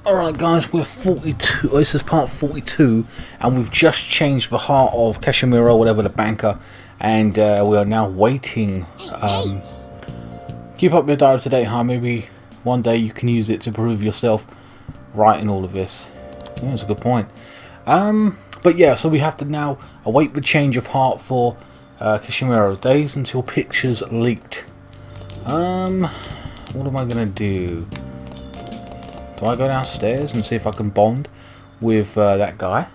Alright guys, we're 42, this is part 42, and we've just changed the heart of KANESHIRO, whatever, the banker, and we are now waiting. Keep up your diary today, huh? Maybe one day you can use it to prove yourself right in all of this. Yeah, that's a good point. But yeah, so we have to now await the change of heart for KANESHIRO. Days until pictures leaked. What am I gonna do? Do I go downstairs and see if I can bond with that guy?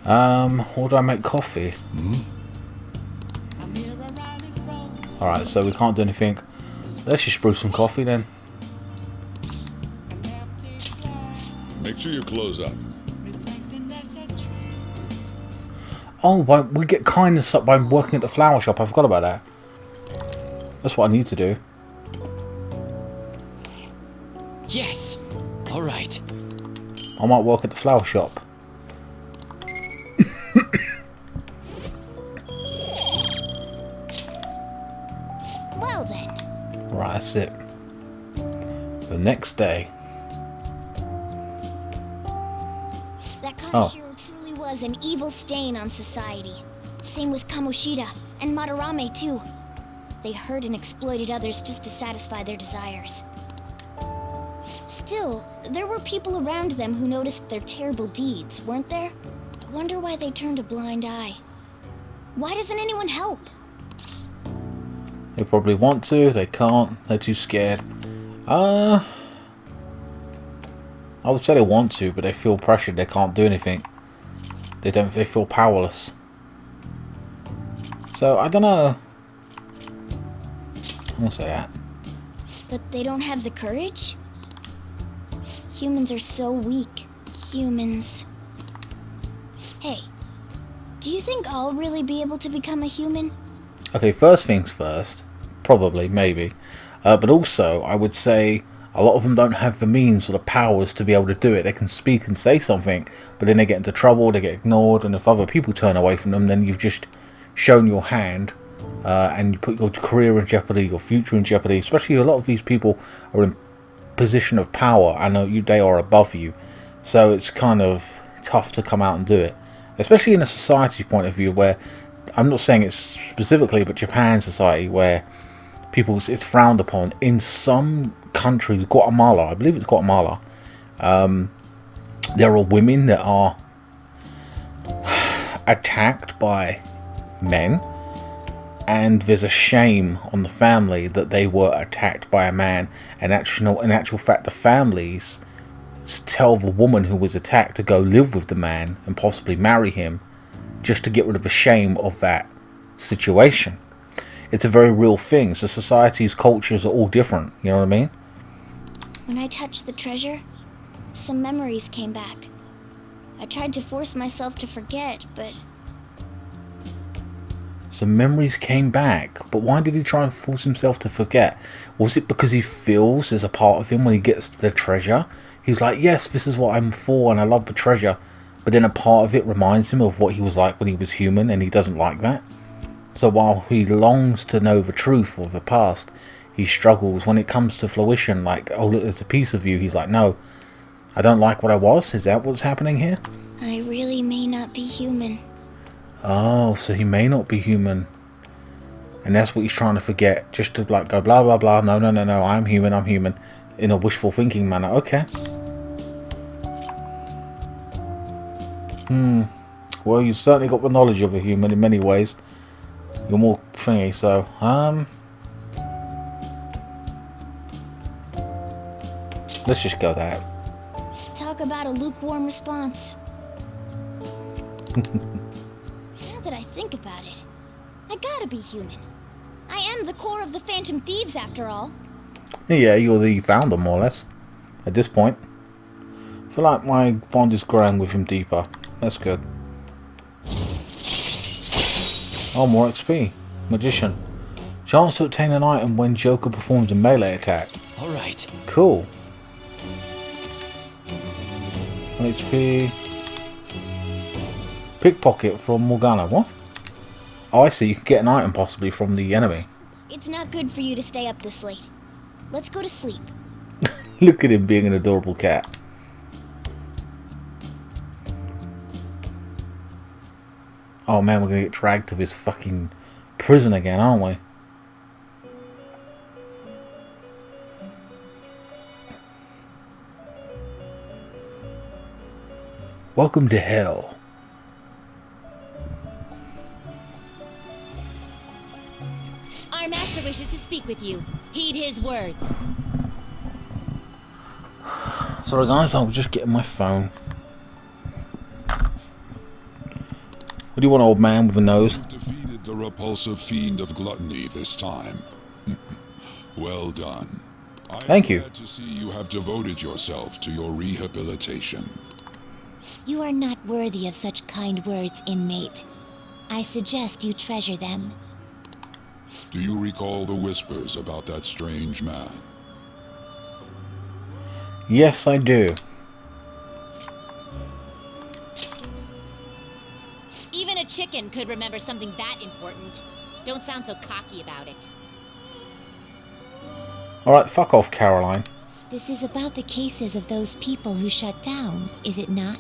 Or do I make coffee? Alright, so we can't do anything. Let's just brew some coffee then. Make sure you close up. Oh, we get kindness up by working at the flower shop. I forgot about that. That's what I need to do. Yes. All right. I might work at the flower shop. Well then. Right, that's it. The next day. That KANESHIRO truly was an evil stain on society. Same with Kamoshida and Madarame too. They hurt and exploited others just to satisfy their desires. Still, there were people around them who noticed their terrible deeds, weren't there? I wonder why they turned a blind eye. Why doesn't anyone help? They probably want to, they can't, they're too scared. I would say they want to, but they feel pressured, they can't do anything. They feel powerless. So, I don't know. I won't say that. But they don't have the courage? Humans are so weak. Humans. Hey, do you think I'll really be able to become a human? Okay, first things first. Probably, maybe. But also, I would say a lot of them don't have the means or the powers to be able to do it. They can speak and say something, but then they get into trouble, they get ignored, and if other people turn away from them, then you've just shown your hand, and you put your career in jeopardy, your future in jeopardy. Especially a lot of these people are in position of power. I know they are above you, so it's kind of tough to come out and do it, especially in a society point of view where, I'm not saying it's specifically, but Japan society, where people, it's frowned upon. In some countries, Guatemala, I believe it's Guatemala, there are women that are attacked by men, and there's a shame on the family that they were attacked by a man, and in actual fact the families tell the woman who was attacked to go live with the man and possibly marry him, just to get rid of the shame of that situation. It's a very real thing. So societies, cultures are all different, you know what I mean? When I touched the treasure, some memories came back. I tried to force myself to forget, but... Some memories came back, but why did he try and force himself to forget? Was it because he feels there's a part of him when he gets to the treasure? He's like, yes, this is what I'm for and I love the treasure. But then a part of it reminds him of what he was like when he was human, and he doesn't like that. So while he longs to know the truth of the past, he struggles when it comes to fruition. Like, oh look, there's a piece of you. He's like, no, I don't like what I was. Is that what's happening here? I really may not be human. Oh, so he may not be human. And that's what he's trying to forget. Just to like go blah blah blah. No, no, no, no, I'm human, I'm human. In a wishful thinking manner. Okay. Well, you've certainly got the knowledge of a human in many ways. You're more thingy, so let's just go that. Talk about a lukewarm response. Now that I think about it, I gotta be human. I am the core of the Phantom Thieves, after all. Yeah, you're the founder, more or less, at this point. I feel like my bond is growing with him deeper. That's good. Oh, more XP. Magician. Chance to obtain an item when Joker performs a melee attack. All right. Cool. 1 HP. Pickpocket from Morgana. What? Oh, I see. You can get an item possibly from the enemy. It's not good for you to stay up this late. Let's go to sleep. Look at him being an adorable cat. Oh man, we're gonna get dragged to this fucking prison again, aren't we? Welcome to hell. Our master wishes to speak with you. Heed his words. Sorry guys, I was just getting my phone. What do you want, old man with a nose? You've defeated the repulsive fiend of gluttony this time. Well done. Thank you. I'm glad to see you have devoted yourself to your rehabilitation. You are not worthy of such kind words, inmate. I suggest you treasure them. Do you recall the whispers about that strange man? Yes, I do. Even a chicken could remember something that important. Don't sound so cocky about it. Alright, fuck off, Caroline. This is about the cases of those people who shut down, is it not?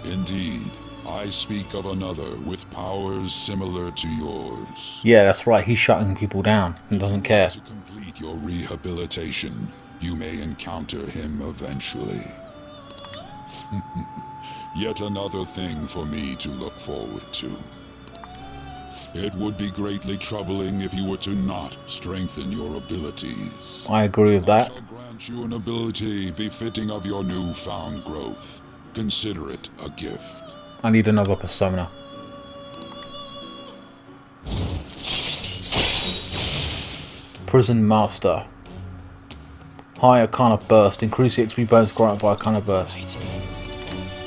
Indeed. I speak of another with powers similar to yours. Yeah, that's right, he's shutting people down and doesn't care. To complete your rehabilitation, you may encounter him eventually. Yet another thing for me to look forward to. It would be greatly troubling if you were to not strengthen your abilities. I agree with that. I shall grant you an ability befitting of your newfound growth. Consider it a gift. I need another persona. Prison Master. High Arcana Burst. Increase the XP bonus granted by Arcana Burst.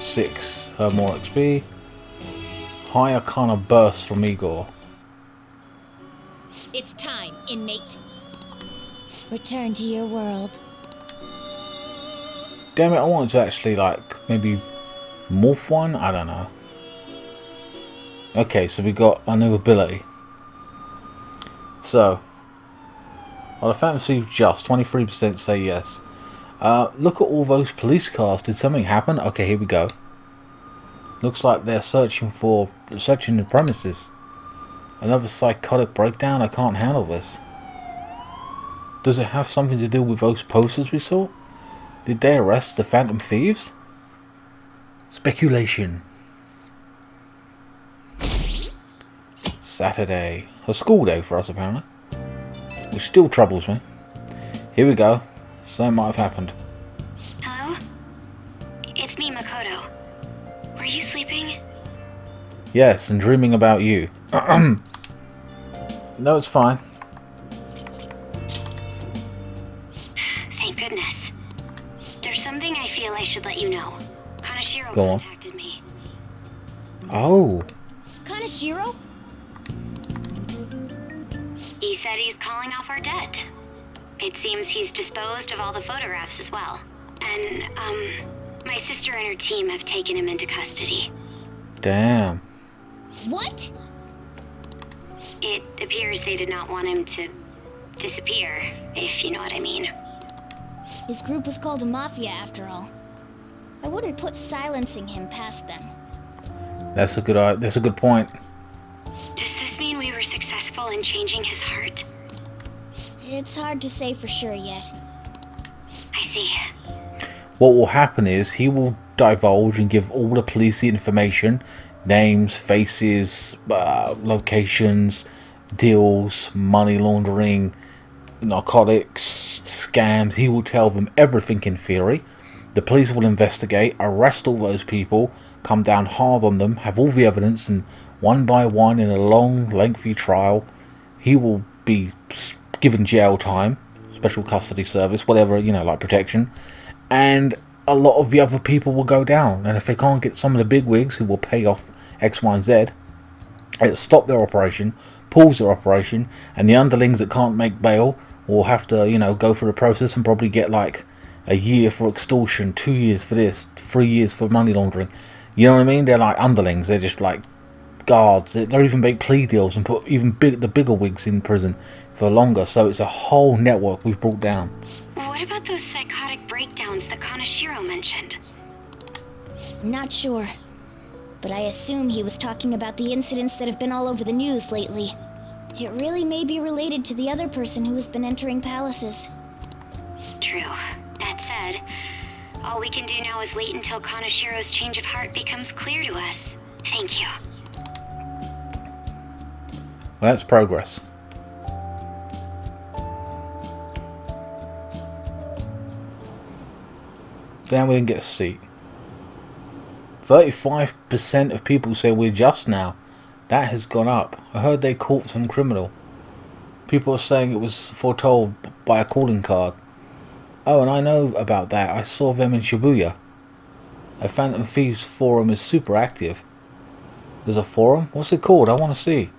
6. More XP. High Arcana Burst from Igor. It's time, inmate. Return to your world. Damn it, I wanted to actually, like, maybe morph one? I don't know. Okay, so we got a new ability. So, well, the fantasy just 23% say yes. Look at all those police cars. Did something happen? Okay, here we go. Looks like they're searching the premises. Another psychotic breakdown. I can't handle this. Does it have something to do with those posters we saw? Did they arrest the Phantom Thieves? Speculation. Saturday. A school day for us, apparently. Which still troubles me. Here we go. Something might have happened. Hello? It's me, Makoto. Were you sleeping? Yes, and dreaming about you. No, it's fine. Thank goodness. There's something I feel I should let you know. KANESHIRO Go on. contacted me. Oh. Kaneshiro? He said he's calling off our debt. It seems he's disposed of all the photographs as well. And, my sister and her team have taken him into custody. Damn. What? It appears they did not want him to disappear, if you know what I mean. His group was called a mafia after all. I wouldn't put silencing him past them. That's a good point. Does this mean we were successful in changing his heart? It's hard to say for sure yet. I see. What will happen is he will divulge and give all the police the information, names, faces, locations, deals, money laundering, narcotics, scams. He will tell them everything in theory. The police will investigate, arrest all those people, come down hard on them, have all the evidence, and one by one in a long, lengthy trial, he will be given jail time, special custody service, whatever, you know, like protection. And a lot of the other people will go down, and if they can't get some of the big wigs who will pay off X, Y, and Z, it'll stop their operation, pause their operation, and the underlings that can't make bail will have to, you know, go through the process and probably get like a year for extortion, 2 years for this, 3 years for money laundering. You know what I mean? They're like underlings. They're just like guards. They don't even make plea deals and put even the bigger wigs in prison for longer. So it's a whole network we've brought down. What about those psychotic breakdowns that Kaneshiro mentioned? I'm not sure, but I assume he was talking about the incidents that have been all over the news lately. It really may be related to the other person who has been entering palaces. True. That said, all we can do now is wait until Kaneshiro's change of heart becomes clear to us. Thank you. Well, that's progress. Damn, we didn't get a seat. 35% of people say we're just now. That has gone up. I heard they caught some criminal. People are saying it was foretold by a calling card. Oh, and I know about that. I saw them in Shibuya. A Phantom Thieves forum is super active. There's a forum? What's it called? I want to see.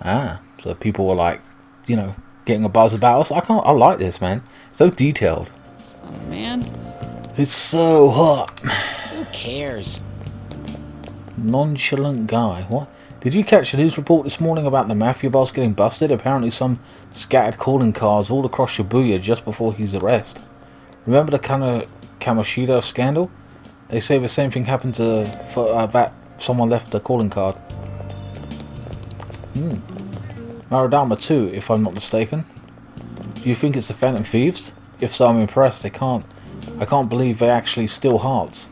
Ah, so people were like, you know, getting a buzz about us. I like this, man. So detailed. Oh, man. It's so hot. Who cares? Nonchalant guy. What? Did you catch the news report this morning about the mafia boss getting busted? Apparently some scattered calling cards all across Shibuya just before his arrest. Remember the KANESHIRO scandal? They say the same thing happened to that someone left a calling card. Maradama too, if I'm not mistaken. Do you think it's the Phantom Thieves? If so, I'm impressed. I can't believe they actually steal hearts.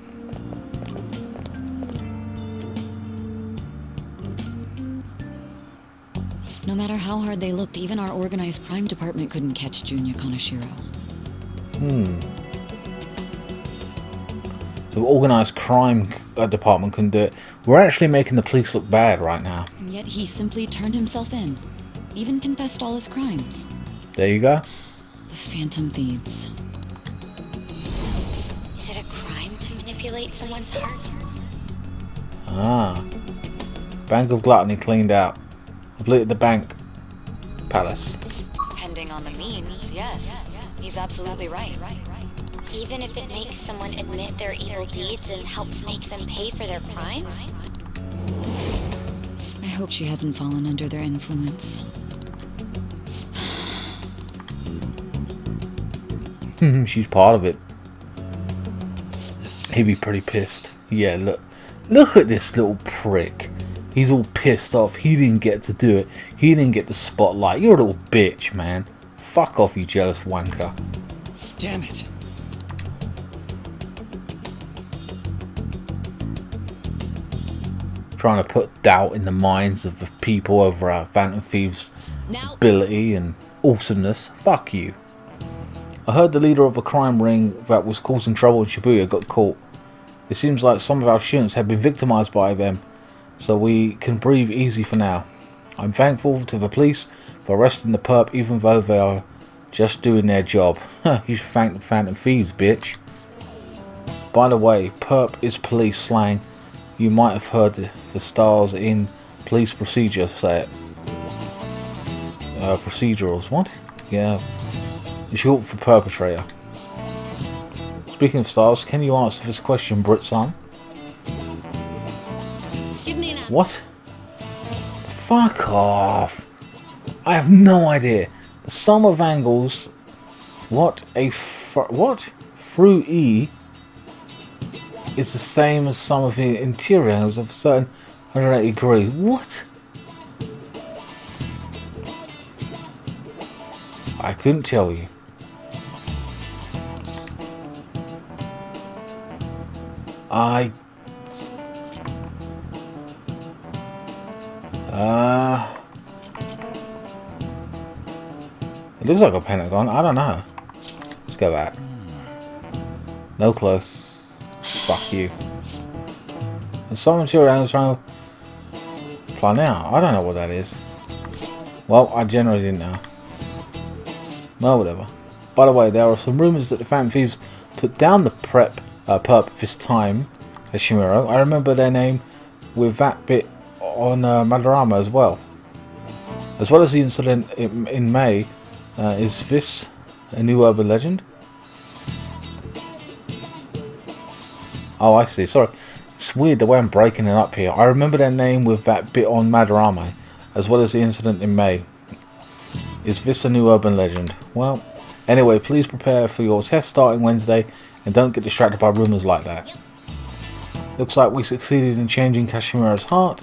No matter how hard they looked, even our organized crime department couldn't catch Junior Kaneshiro. So the organized crime department couldn't do it. We're actually making the police look bad right now. And yet he simply turned himself in. Even confessed all his crimes. There you go. The Phantom Thieves. Is it a crime to manipulate someone's heart? Ah. Bank of Gluttony cleaned out. Completed the bank palace. Depending on the means, yes. He's absolutely right. Even if it makes someone admit their evil deeds and helps make them pay for their crimes? I hope she hasn't fallen under their influence. She's part of it. He'd be pretty pissed. Yeah, look at this little prick. He's all pissed off. He didn't get to do it. He didn't get the spotlight. You're a little bitch, man. Fuck off, you jealous wanker. Damn it. Trying to put doubt in the minds of the people over our Phantom Thieves' ability and awesomeness. Fuck you. I heard the leader of a crime ring that was causing trouble in Shibuya got caught. It seems like some of our students have been victimized by them, so we can breathe easy for now. I'm thankful to the police for arresting the perp even though they are just doing their job. You should thank the Phantom Thieves, bitch. By the way, perp is police slang. You might have heard the stars in police procedure say it. Procedurals, what? Yeah. It's short for perpetrator. Speaking of stars, can you answer this question, Brit-san? Give me an answer. What? Fuck off. I have no idea. The sum of angles. What? Through E is the same as sum of the interior angles of a certain 180 degrees. What? I couldn't tell you. It looks like a pentagon. I don't know. Let's go back. No clue. Fuck you. And some material angles around planar. I don't know what that is. Well, I generally didn't know. Well, whatever. By the way, there are some rumours that the Phantom Thieves took down the perp this time as Shimiro. I remember their name with that bit on Madarama as well. As well as the incident in May. Is this a new urban legend? Oh, I see. Sorry. It's weird the way I'm breaking it up here. I remember their name with that bit on Madarame, as well as the incident in May. Is this a new urban legend? Well, anyway, please prepare for your test starting Wednesday, and don't get distracted by rumours like that. Looks like we succeeded in changing KANESHIRO's heart.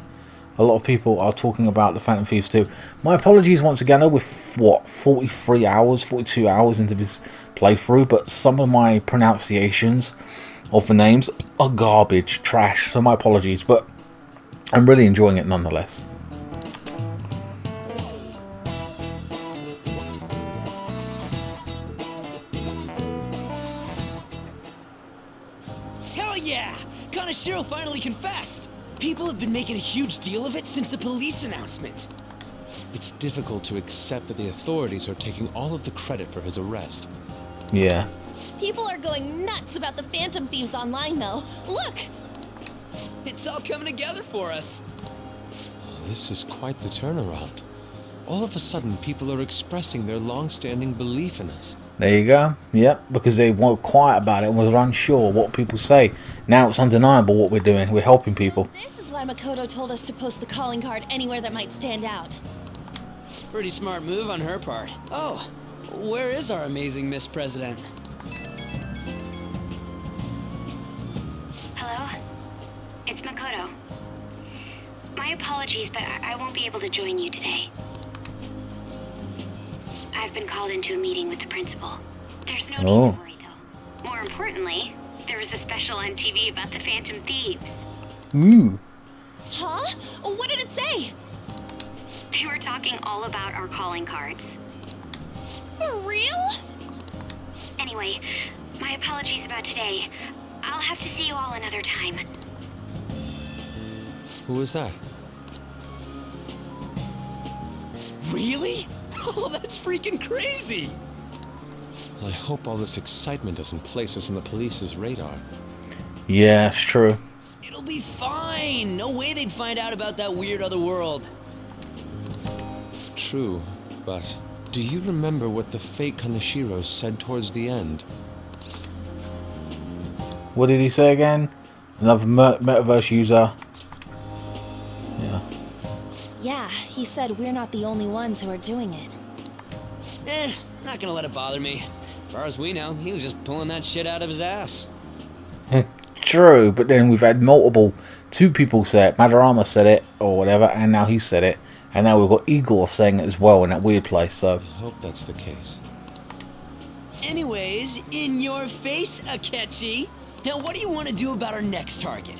A lot of people are talking about the Phantom Thieves too. My apologies once again, with what, 43 hours, 42 hours into this playthrough, but some of my pronunciations of the names are garbage, trash, so my apologies, but I'm really enjoying it nonetheless. Hell yeah! KANESHIRO finally confessed! People have been making a huge deal of it since the police announcement. It's difficult to accept that the authorities are taking all of the credit for his arrest. Yeah. People are going nuts about the Phantom Thieves online, though. Look! It's all coming together for us. This is quite the turnaround. All of a sudden, people are expressing their long-standing belief in us. There you go. Yep, because they weren't quiet about it and was unsure what people say. Now it's undeniable what we're doing. We're helping people. This is why Makoto told us to post the calling card anywhere that might stand out. Pretty smart move on her part. Oh, where is our amazing Miss President? Hello? It's Makoto. My apologies, but I won't be able to join you today. I've been called into a meeting with the principal. There's no need to worry, though. More importantly, there was a special on TV about the Phantom Thieves. Ooh. Huh? What did it say? They were talking all about our calling cards. For real? Anyway, my apologies about today. I'll have to see you all another time. Who was that? Really? Oh, that's freaking crazy! I hope all this excitement doesn't place us on the police's radar. Yeah, it's true. It'll be fine! No way they'd find out about that weird other world. True, but do you remember what the fake KANESHIRO said towards the end? What did he say again? Another metaverse user. Yeah. Yeah, he said we're not the only ones who are doing it. Not gonna let it bother me. As far as we know, he was just pulling that shit out of his ass. True, but then we've had two people say it. Madarame said it, or whatever, and now he said it. And now we've got Igor saying it as well in that weird place, so... I hope that's the case. Anyways, in your face, Akechi. Now what do you want to do about our next target?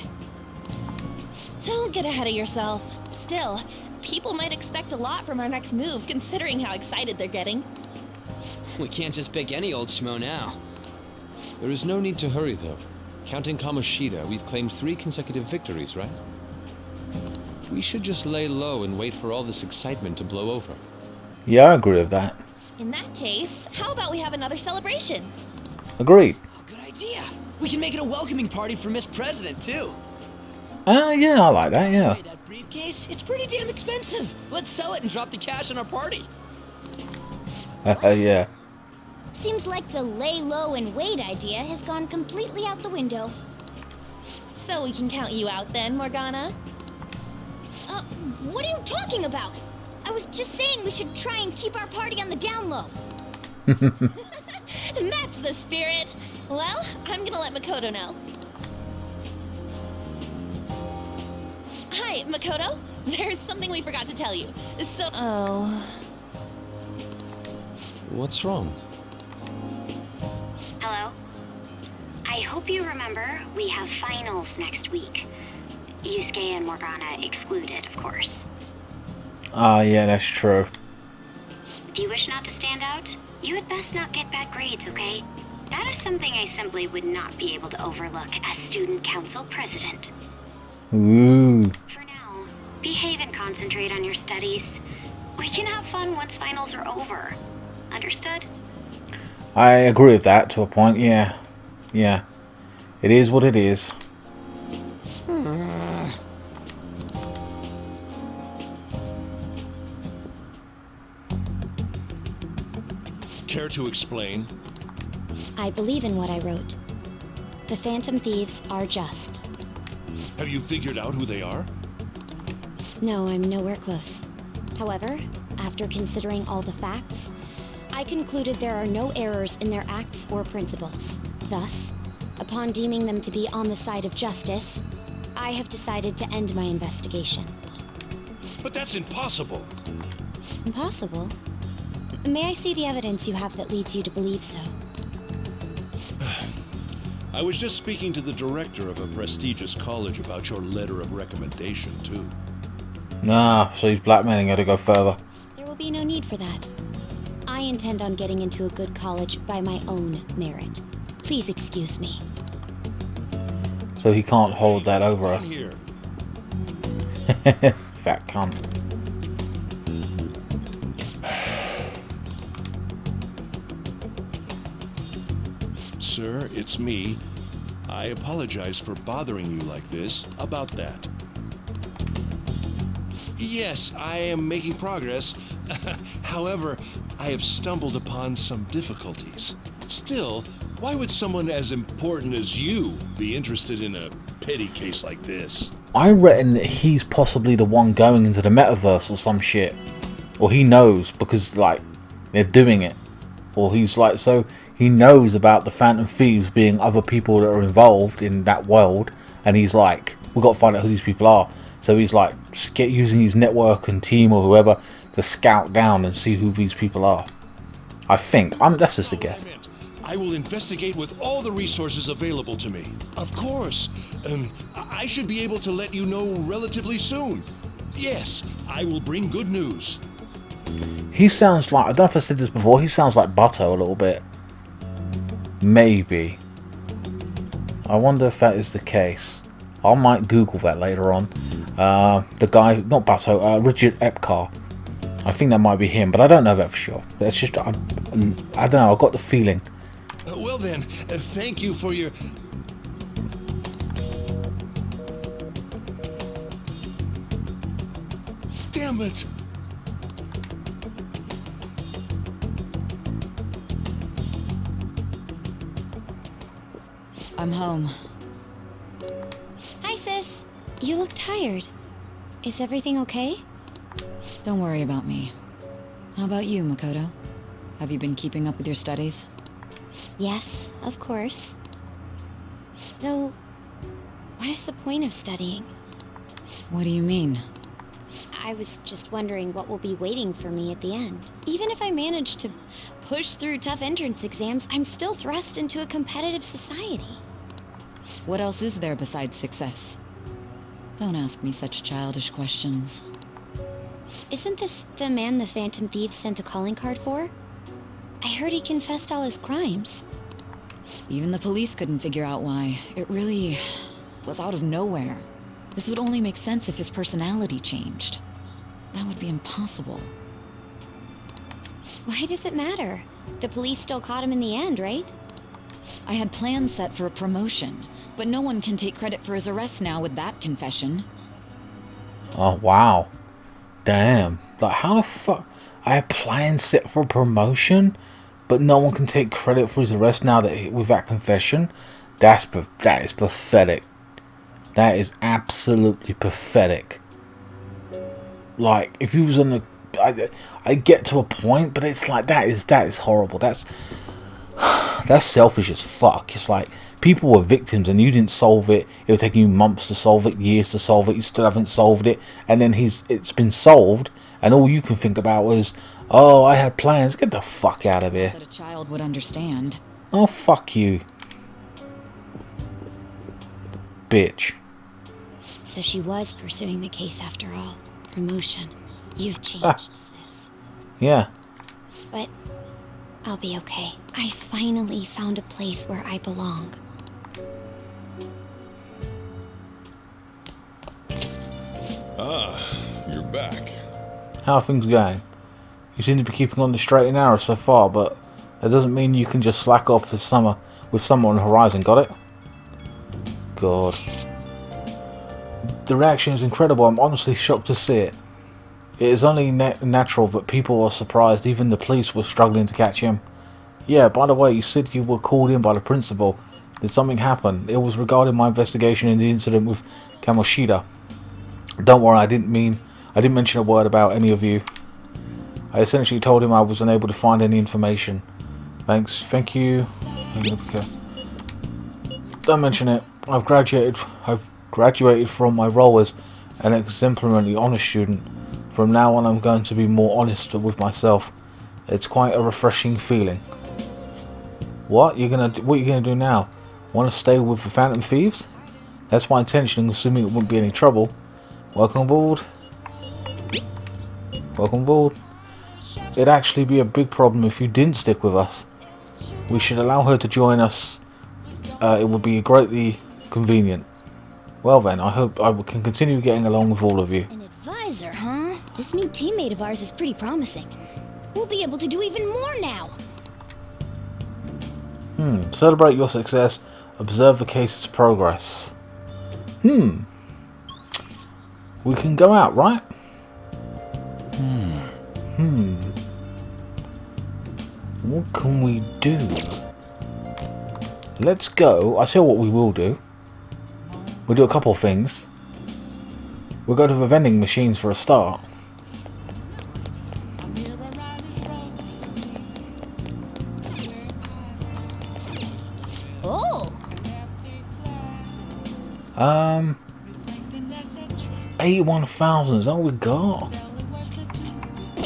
Don't get ahead of yourself. Still, people might expect a lot from our next move, considering how excited they're getting. We can't just pick any old schmo now. There is no need to hurry, though. Counting Kamoshida, we've claimed 3 consecutive victories, right? We should just lay low and wait for all this excitement to blow over. Yeah, I agree with that. In that case, how about we have another celebration? Agreed. Oh, good idea. We can make it a welcoming party for Miss President, too. Yeah, I like that, yeah. Hey, that briefcase, it's pretty damn expensive. Let's sell it and drop the cash on our party. Yeah. Seems like the lay low and wait idea has gone completely out the window. So we can count you out then, Morgana? What are you talking about? I was just saying we should try and keep our party on the down low. That's the spirit. Well, I'm gonna let Makoto know. Hi, Makoto. There's something we forgot to tell you. So... Oh... What's wrong? Hello? I hope you remember we have finals next week. Yusuke and Morgana excluded, of course. Yeah, that's true. Do you wish not to stand out? You had best not get bad grades, okay? That is something I simply would not be able to overlook as student council president. Ooh. For now, behave and concentrate on your studies. We can have fun once finals are over. Understood? I agree with that to a point, yeah. Yeah. It is what it is. Care to explain? I believe in what I wrote. The Phantom Thieves are just. Have you figured out who they are? No, I'm nowhere close. However, after considering all the facts, I concluded there are no errors in their acts or principles. Thus, upon deeming them to be on the side of justice, I have decided to end my investigation. But that's impossible. Impossible? May I see the evidence you have that leads you to believe so? I was just speaking to the director of a prestigious college about your letter of recommendation, too. Nah, so he's blackmailing her to go further. There will be no need for that. I intend on getting into a good college by my own merit. Please excuse me. So he can't hold that over her. Here. Fat cunt. Sir, it's me. I apologize for bothering you like this about that. Yes, I am making progress. However, I have stumbled upon some difficulties. Still, why would someone as important as you be interested in a petty case like this? I reckon that he's possibly the one going into the metaverse or some shit. Or he knows because, like, they're doing it. Or he's like, so he knows about the Phantom Thieves being other people that are involved in that world. And he's like, we've got to find out who these people are. So he's like, using his network and team or whoever to scout down and see who these people are. I think. That's just a guess. I will investigate with all the resources available to me. Of course. I should be able to let you know relatively soon. Yes, I will bring good news. He sounds like, I don't know if I said this before, he sounds like Butto a little bit. Maybe. I wonder if that is the case. I might Google that later on. The guy, not Butto, Richard Epcar. I think that might be him, but I don't know that for sure. It's just, I don't know, I got the feeling. Well then, thank you for your... Damn it! I'm home. Hi, sis. You look tired. Is everything okay? Don't worry about me. How about you, Makoto? Have you been keeping up with your studies? Yes, of course. Though, what is the point of studying? What do you mean? I was just wondering what will be waiting for me at the end. Even if I manage to push through tough entrance exams, I'm still thrust into a competitive society. What else is there besides success? Don't ask me such childish questions. Isn't this the man the Phantom Thieves sent a calling card for? I heard he confessed all his crimes. Even the police couldn't figure out why. It really was out of nowhere. This would only make sense if his personality changed. That would be impossible. Why does it matter? The police still caught him in the end, right? I had plans set for a promotion, but no one can take credit for his arrest now with that confession. Oh, wow. Damn. Like, how the fuck... I had plans set for a promotion, but no one can take credit for his arrest now that with that confession? That is pathetic. That is absolutely pathetic. Like, if he was on the... I get to a point, but it's like, that is horrible. That's selfish as fuck. It's like, people were victims and you didn't solve it. It would take you months to solve it, years to solve it. You still haven't solved it. And then it's been solved, and all you can think about was, oh, I had plans. Get the fuck out of here. That a child would understand. Oh, fuck you. Bitch. So she was pursuing the case after all. Promotion. You've changed, sis. Yeah. But I'll be okay. I finally found a place where I belong. Ah, you're back. How are things going? You seem to be keeping on the straight and narrow so far, but that doesn't mean you can just slack off with someone on the horizon, got it? God. The reaction is incredible. I'm honestly shocked to see it. It is only natural that people are surprised. Even the police were struggling to catch him. Yeah, by the way, you said you were called in by the principal. Did something happen? It was regarding my investigation in the incident with KANESHIRO. Don't worry, I didn't mention a word about any of you. I essentially told him I was unable to find any information. Thank you. Don't mention it. I've graduated from my role as an exemplarily honest student. From now on, I'm going to be more honest with myself. It's quite a refreshing feeling. What are you gonna do now? Want to stay with the Phantom Thieves? That's my intention, assuming it wouldn't be any trouble. Welcome aboard. Welcome aboard. It'd actually be a big problem if you didn't stick with us. We should allow her to join us. It would be greatly convenient. Well then, I hope I can continue getting along with all of you. An advisor, huh? This new teammate of ours is pretty promising. We'll be able to do even more now. Celebrate your success. Observe the case's progress. We can go out, right? What can we do? Let's go. I see what we will do. We'll do a couple of things. We'll go to the vending machines for a start. Oh. 81,000 is that what we got?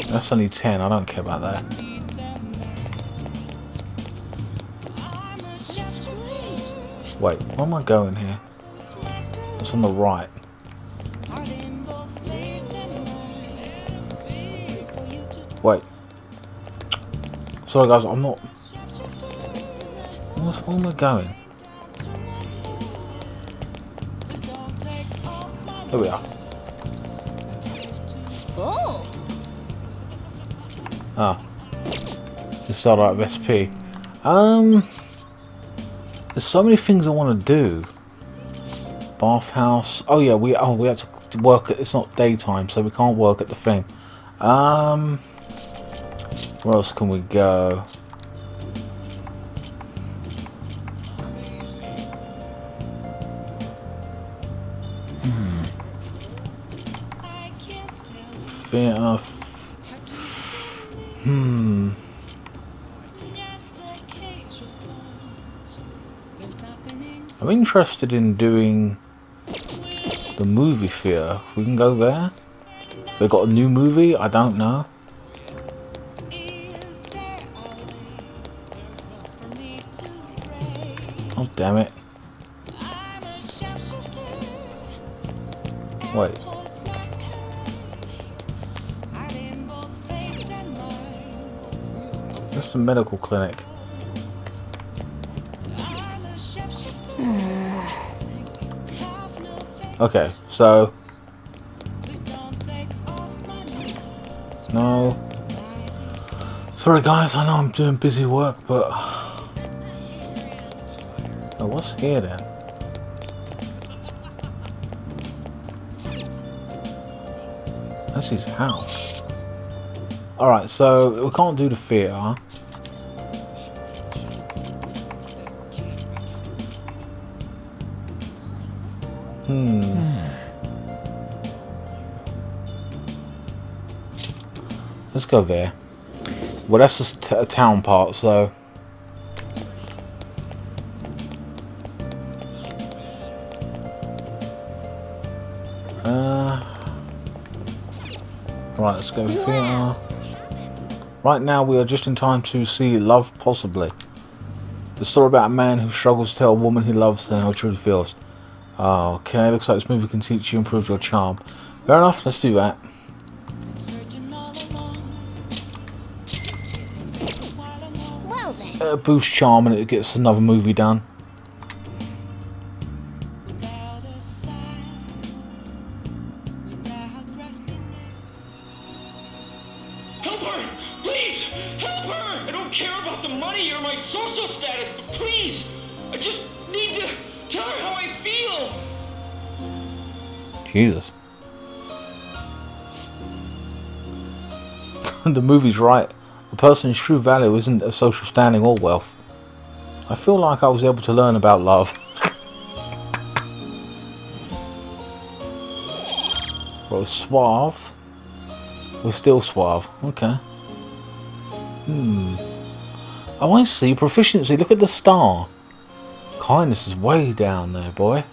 That's only 10. I don't care about that. Wait, where am I going here? It's on the right. Wait. Sorry guys, I'm not... Where am I going? Here we are. Oh. Ah. Just start out of SP. There's so many things I want to do. Bathhouse. Oh yeah, we have to work at, it's not daytime, so we can't work at the thing. Where else can we go? Theatre. I'm interested in doing the movie theatre. We can go there. They got a new movie? I don't know. Oh damn it. Wait. That's the medical clinic. Okay, so no. Sorry guys, I know I'm doing busy work, but oh, what's here then? That's his house. Alright, so we can't do the theatre. Let's go there. Well, that's just a town part, so right, let's go theatre. Right now we are just in time to see Love Possibly. The story about a man who struggles to tell a woman he loves and how he truly feels. Okay, looks like this movie can teach you and improve your charm. Fair enough, let's do that. Well then. Boost charm and it gets another movie done. Help her! Please! Help her! I don't care about the money or my social status, but please! I just need to tell her how I feel! Jesus. The movie's right. A person's true value isn't a social standing or wealth. I feel like I was able to learn about love. We're suave. We're still suave. Okay. I want to see proficiency. Look at the star. Kindness is way down there, boy.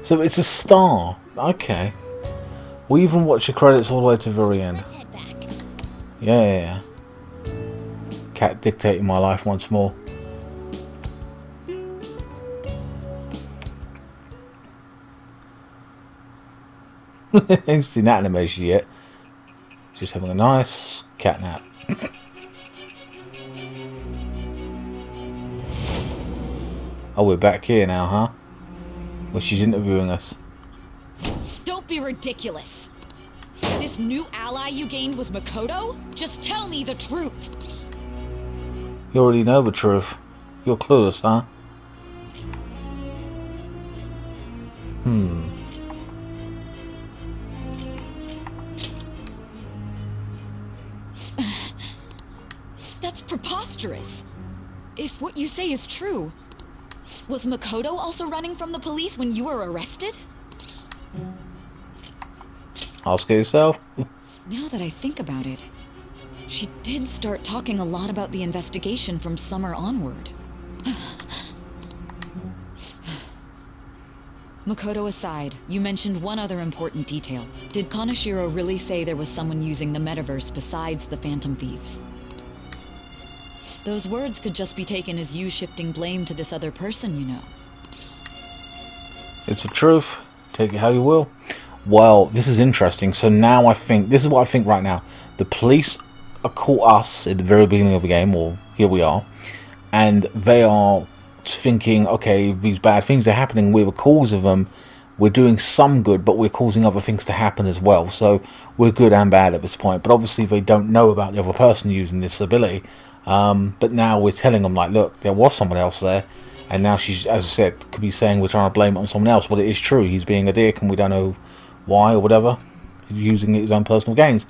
So it's a star. Okay. We even watch the credits all the way to the very end. Yeah. Cat dictating my life once more. Ain't seen that animation yet. Just having a nice cat nap. Oh, we're back here now, huh? Well, she's interviewing us. Don't be ridiculous. This new ally you gained was Makoto? Just tell me the truth. You already know the truth. You're clueless, huh? That's preposterous. If what you say is true, was Makoto also running from the police when you were arrested? Ask yourself. Now that I think about it, she did start talking a lot about the investigation from summer onward. Makoto aside, you mentioned one other important detail. Did KANESHIRO really say there was someone using the metaverse besides the Phantom Thieves? Those words could just be taken as you shifting blame to this other person, you know. It's the truth. Take it how you will. Well, this is interesting. So now I think, this is what I think right now. The police caught us at the very beginning of the game, or here we are, and they are thinking, okay, these bad things are happening, we're the cause of them, we're doing some good, but we're causing other things to happen as well. So we're good and bad at this point. But obviously they don't know about the other person using this ability. But now we're telling them, like, look, there was someone else there, and now she's, as I said, could be saying we're trying to blame it on someone else. But it is true, he's being a dick, and we don't know why or whatever. He's using his own personal gains.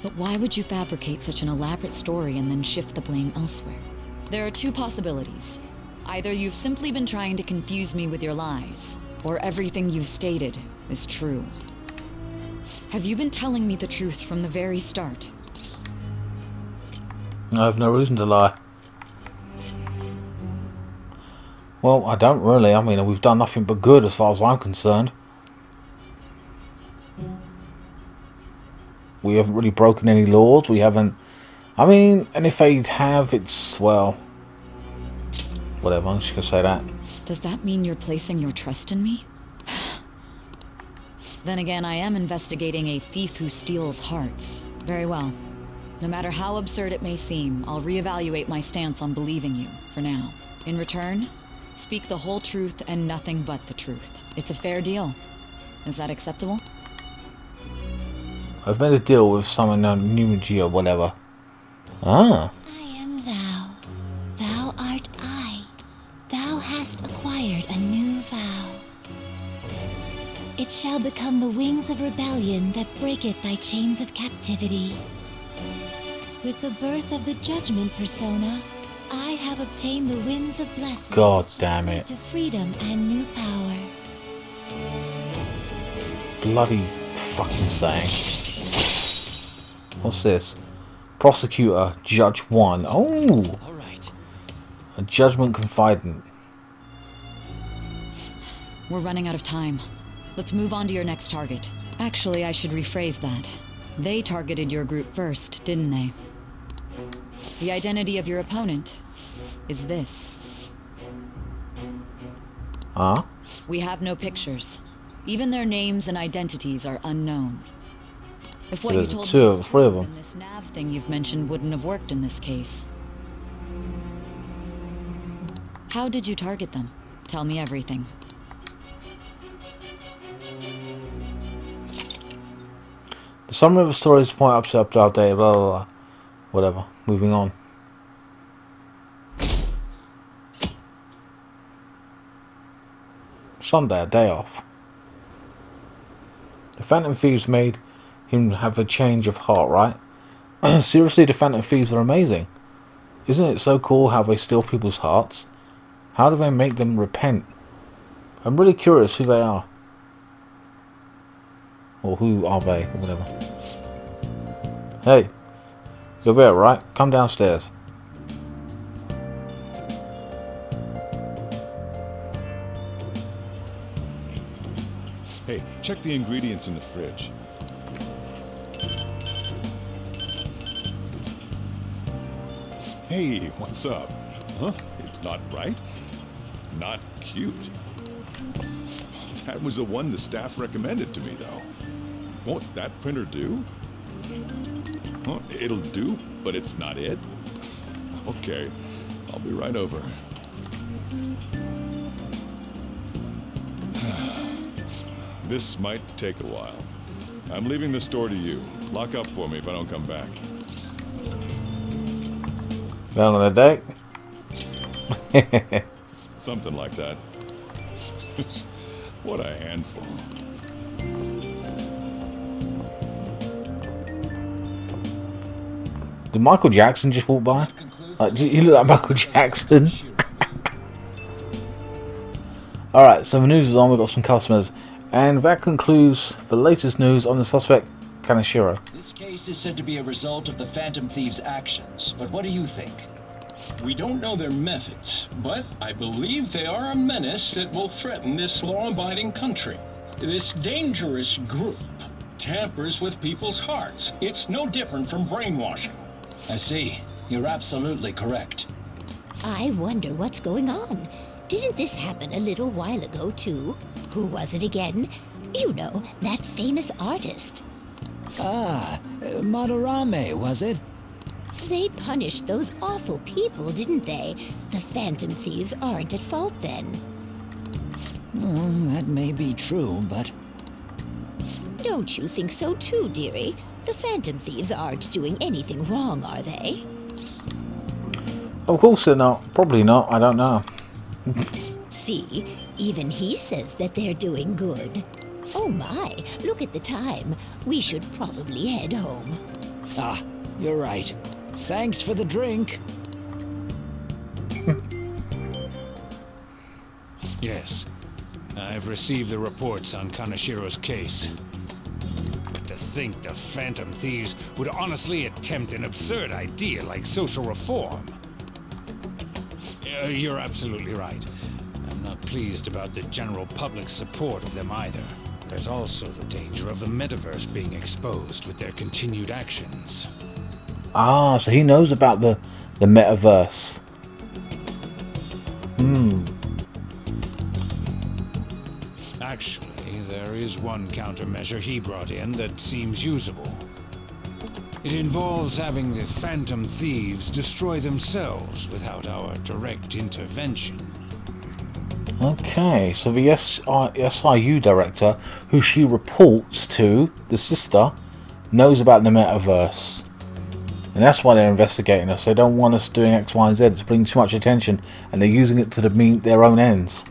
But why would you fabricate such an elaborate story and then shift the blame elsewhere? There are two possibilities. Either you've simply been trying to confuse me with your lies, or everything you've stated is true. Have you been telling me the truth from the very start? I have no reason to lie. Well, I don't really. I mean, we've done nothing but good as far as I'm concerned. We haven't really broken any laws. We haven't... I mean, and if they have, it's, well... whatever, I'm just gonna say that. Does that mean you're placing your trust in me? Then again, I am investigating a thief who steals hearts. Very well. No matter how absurd it may seem, I'll reevaluate my stance on believing you, for now. In return, speak the whole truth and nothing but the truth. It's a fair deal. Is that acceptable? I've made a deal with someone named Nvidia or whatever. Ah. I am thou. Thou art I. Thou hast acquired a new vow. It shall become the wings of rebellion that breaketh thy chains of captivity. With the birth of the judgment persona, I have obtained the winds of blessing. God damn it. To freedom and new power. Bloody fucking saying. What's this? Prosecutor, Judge 1. Oh! Alright. A judgment confidant. We're running out of time. Let's move on to your next target. Actually, I should rephrase that. They targeted your group first, didn't they? The identity of your opponent is this. Huh? We have no pictures. Even their names and identities are unknown. If what you told me is true, then this nav thing you've mentioned wouldn't have worked in this case. How did you target them? Tell me everything. The summary of the story is point up to update, blah blah blah. Whatever. Moving on. Sunday, a day off. The Phantom Thieves made him have a change of heart, right? Seriously, the Phantom Thieves are amazing. Isn't it so cool how they steal people's hearts? How do they make them repent? I'm really curious who they are. Or who are they, or whatever. Hey, you're there, right? Come downstairs. Hey, check the ingredients in the fridge. Hey, what's up? Huh? It's not right? Not cute. That was the one the staff recommended to me, though. Won't that printer do? Oh, it'll do, but it's not it? Okay, I'll be right over. This might take a while. I'm leaving the store to you. Lock up for me if I don't come back. Going on a date? Something like that. What a handful. Did Michael Jackson just walk by? You look like Michael Jackson. Alright, so the news is on. We've got some customers. And that concludes the latest news on the suspect, KANESHIRO. This case is said to be a result of the Phantom Thieves' actions, but what do you think? We don't know their methods, but I believe they are a menace that will threaten this law-abiding country. This dangerous group tampers with people's hearts. It's no different from brainwashing. I see. You're absolutely correct. I wonder what's going on. Didn't this happen a little while ago, too? Who was it again? You know, that famous artist. Ah, Madarame, was it? They punished those awful people, didn't they? The Phantom Thieves aren't at fault then. That may be true, but... Don't you think so too, dearie? The Phantom Thieves aren't doing anything wrong, are they? Of course they're not. Probably not. I don't know. See, even he says that they're doing good. Oh my, look at the time. We should probably head home. Ah, you're right. Thanks for the drink. Yes, I've received the reports on KANESHIRO's case. To think the Phantom Thieves would honestly attempt an absurd idea like social reform. You're absolutely right. I'm not pleased about the general public's support of them either. There's also the danger of the metaverse being exposed with their continued actions. Ah, so he knows about the metaverse. Actually, there is one countermeasure he brought in that seems usable. It involves having the Phantom Thieves destroy themselves without our direct intervention. Okay, so the SIU director, who she reports to, the sister, knows about the metaverse. And that's why they're investigating us. They don't want us doing X, Y, and Z. It's bringing too much attention, and they're using it to meet their own ends.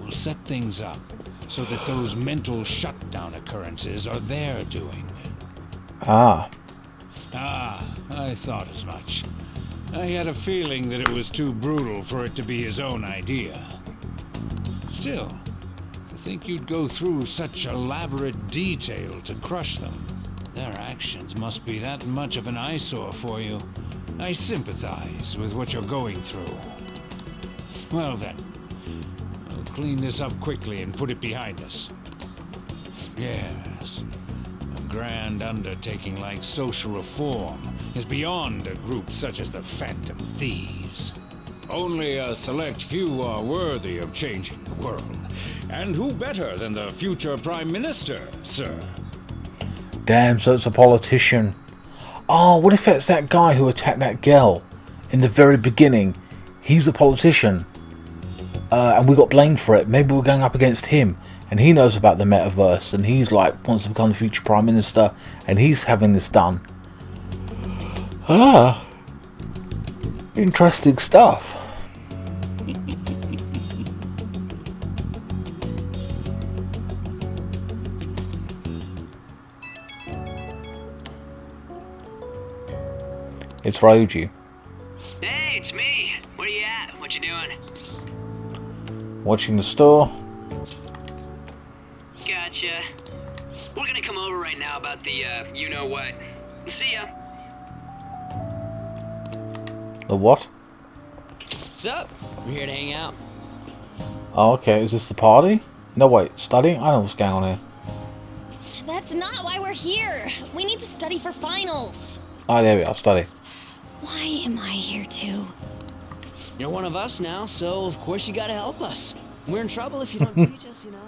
We'll set things up so that those mental shutdown occurrences are their doing. Ah. Ah, I thought as much. I had a feeling that it was too brutal for it to be his own idea. Still, to think you'd go through such elaborate detail to crush them. Their actions must be that much of an eyesore for you. I sympathize with what you're going through. Well then, I'll clean this up quickly and put it behind us. Yes. A grand undertaking like social reform is beyond a group such as the Phantom Thieves. Only a select few are worthy of changing the world. And who better than the future Prime Minister, sir? Damn, so it's a politician. Oh, what if it's that guy who attacked that girl in the very beginning? He's a politician. And we got blamed for it. Maybe we're going up against him. And he knows about the metaverse. And he's like, wants to become the future Prime Minister. And he's having this done. Ah. Interesting stuff. It's Ryoji. Hey, it's me. Where you at? What you doing? Watching the store. Gotcha. We're gonna come over right now about the, you-know-what. See ya. The what? What's up? We're here to hang out. Oh, okay. Is this the party? No, wait. Studying? I know what's going on here. That's not why we're here. We need to study for finals. Oh, there we are. Study. Why am I here too? You're one of us now, so of course you gotta help us. We're in trouble if you don't teach us, you know.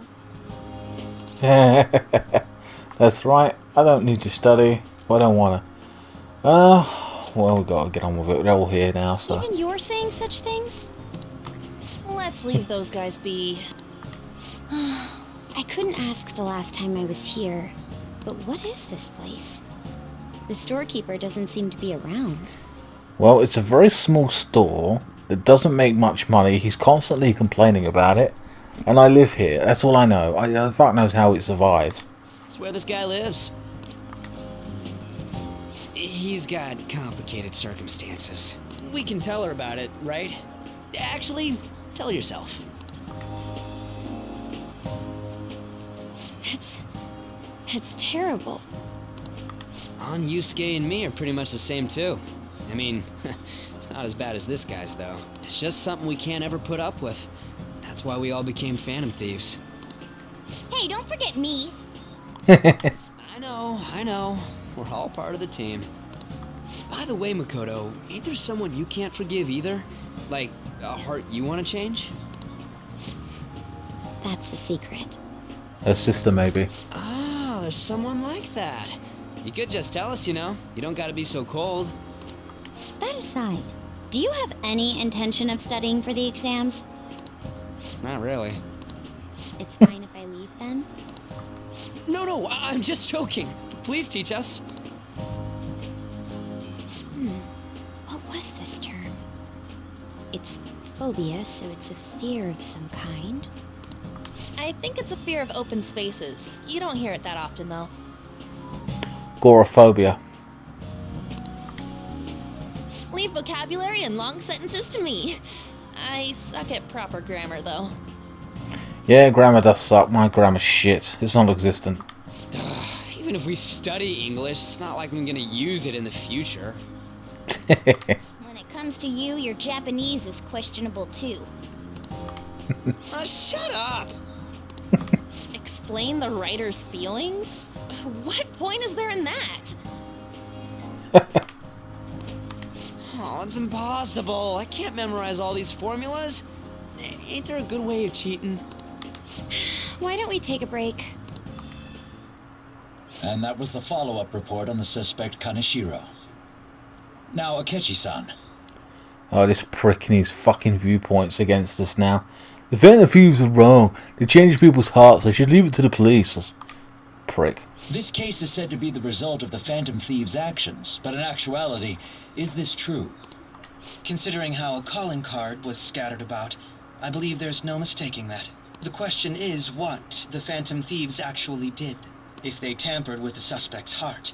That's right. I don't need to study. I don't want to. Well, we gotta get on with it. They're all here now, so. Even you're saying such things? Let's leave those guys be. I couldn't ask the last time I was here, but what is this place? The storekeeper doesn't seem to be around. Well, it's a very small store that doesn't make much money. He's constantly complaining about it, and I live here. That's all I know. Fuck knows how it survives. That's where this guy lives. He's got complicated circumstances. We can tell her about it, right? Actually, tell her yourself. It's terrible. On Yusuke and me are pretty much the same too. I mean, it's not as bad as this guy's though. It's just something we can't ever put up with. That's why we all became phantom thieves. Hey, don't forget me. I know. We're all part of the team. By the way, Makoto, ain't there someone you can't forgive either? Like, a heart you want to change? That's a secret. Her sister, maybe. Ah, there's someone like that. You could just tell us, you know. You don't gotta be so cold. That aside, do you have any intention of studying for the exams? Not really. It's fine if I leave then? No, I'm just joking. Please teach us. What was this term? It's phobia, so it's a fear of some kind. I think it's a fear of open spaces. You don't hear it that often, though. Agoraphobia. Leave vocabulary and long sentences to me. I suck at proper grammar, though. Yeah, grammar does suck. My grammar's shit. It's non-existent. Even if we study English, it's not like I'm gonna use it in the future. When it comes to you, your Japanese is questionable too. Shut up! Explain the writer's feelings? What point is there in that? Oh, it's impossible. I can't memorize all these formulas. Ain't there a good way of cheating? Why don't we take a break? And that was the follow-up report on the suspect Kaneshiro. Now, Akechi-san. Oh, this prick and his fucking viewpoints against us now. The Phantom Thieves are wrong. They changed people's hearts. They should leave it to the police. Prick. This case is said to be the result of the Phantom Thieves' actions, but in actuality, is this true? Considering how a calling card was scattered about, I believe there's no mistaking that. The question is what the Phantom Thieves actually did. If they tampered with the suspect's heart,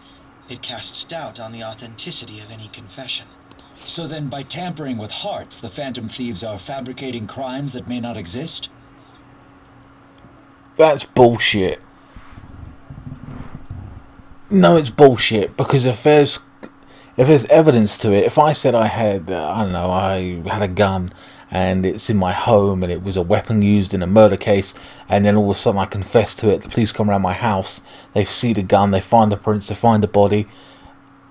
it casts doubt on the authenticity of any confession. So then, by tampering with hearts, the Phantom Thieves are fabricating crimes that may not exist? That's bullshit. No, it's bullshit, because if there's evidence to it, if I said I had, I don't know, I had a gun and it's in my home and it was a weapon used in a murder case, and then all of a sudden I confess to it, the police come around my house, they see the gun, they find the prints, they find the body,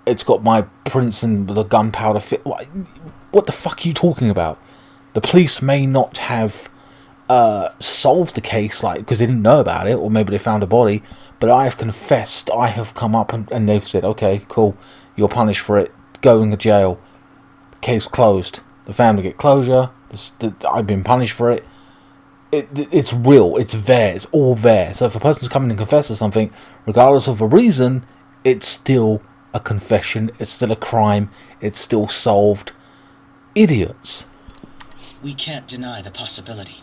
it's got my prints and the gunpowder fit. What the fuck are you talking about? The police may not have solved the case, like, because they didn't know about it, or maybe they found a body, but I have confessed, I have come up and they've said, okay, cool, you're punished for it, going to jail, case closed, the family get closure, I've been punished for it. It's real, it's there, it's all there. So if a person's coming and confesses something, regardless of the reason, it's still a confession, it's still a crime, it's still solved. Idiots. We can't deny the possibility.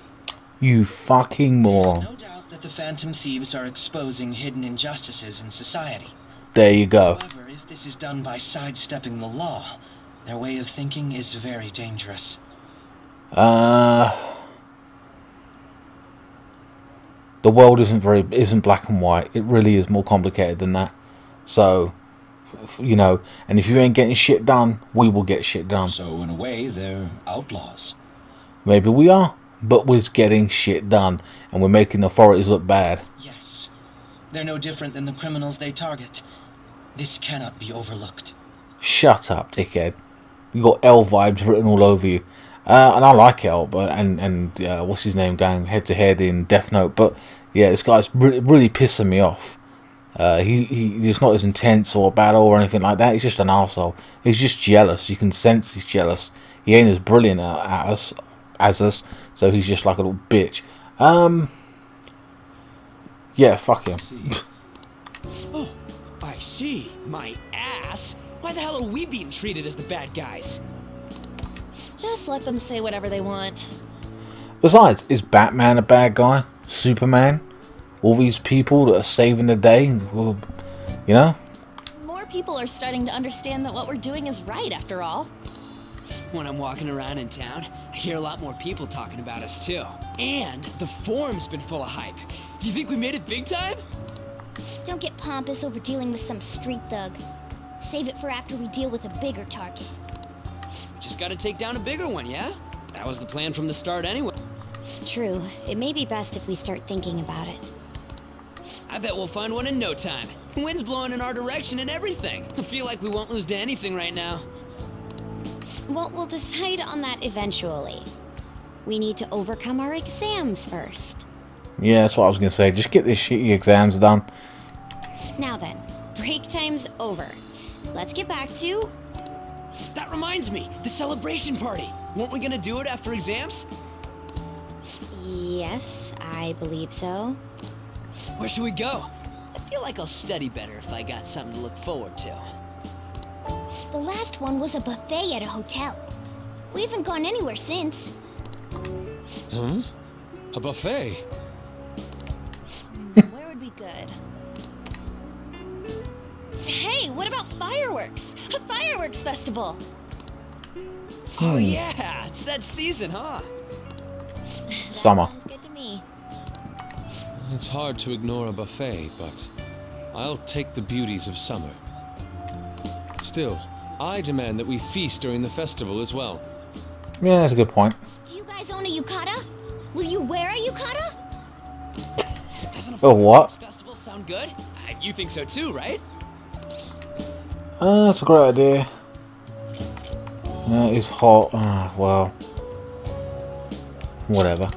You fucking moron. There's no doubt that the Phantom Thieves are exposing hidden injustices in society. There you go. However, if this is done by sidestepping the law, Their way of thinking is very dangerous. The world isn't black and white. It really is more complicated than that. So, you know, and if you ain't getting shit done, we will get shit done. So in a way, they're outlaws. Maybe we are, but we're getting shit done, and we're making the authorities look bad. Yes. They're no different than the criminals they target. This cannot be overlooked. Shut up, dickhead. You got L vibes written all over you. And I like L, but and what's his name, going head to head in Death Note. But yeah, this guy's really pissing me off. He's not as intense or battle or anything like that. He's just an arsehole. He's just jealous. You can sense he's jealous. He ain't as brilliant as us, so he's just like a little bitch. Yeah, fuck him. Oh, I see. My ass. Why the hell are we being treated as the bad guys? Just let them say whatever they want. Besides, is Batman a bad guy? Superman? All these people that are saving the day? You know? More people are starting to understand that what we're doing is right, after all. When I'm walking around in town, I hear a lot more people talking about us too. And the forum's been full of hype. Do you think we made it big time? Don't get pompous over dealing with some street thug. Save it for after we deal with a bigger target. Just gotta take down a bigger one, yeah? That was the plan from the start anyway. True. It may be best if we start thinking about it. I bet we'll find one in no time. The wind's blowing in our direction and everything. I feel like we won't lose to anything right now. Well, we'll decide on that eventually. We need to overcome our exams first. Yeah, that's what I was going to say. Just get this shitty exams done. Now then, break time's over. Let's get back to... That reminds me, the celebration party. Weren't we gonna do it after exams? Yes, I believe so. Where should we go? I feel like I'll study better if I got something to look forward to. The last one was a buffet at a hotel. We haven't gone anywhere since. Hmm? A buffet? Where would be good? Hey, what about fireworks? A fireworks festival! Oh yeah, it's that season, huh? Summer. Sounds good to me. It's hard to ignore a buffet, but I'll take the beauties of summer. Still, I demand that we feast during the festival as well. Yeah, that's a good point. Do you guys own a yukata? Will you wear a yukata? Doesn't a what? festival sound good? You think so too, right? That's a great idea. It's hot. Well, whatever.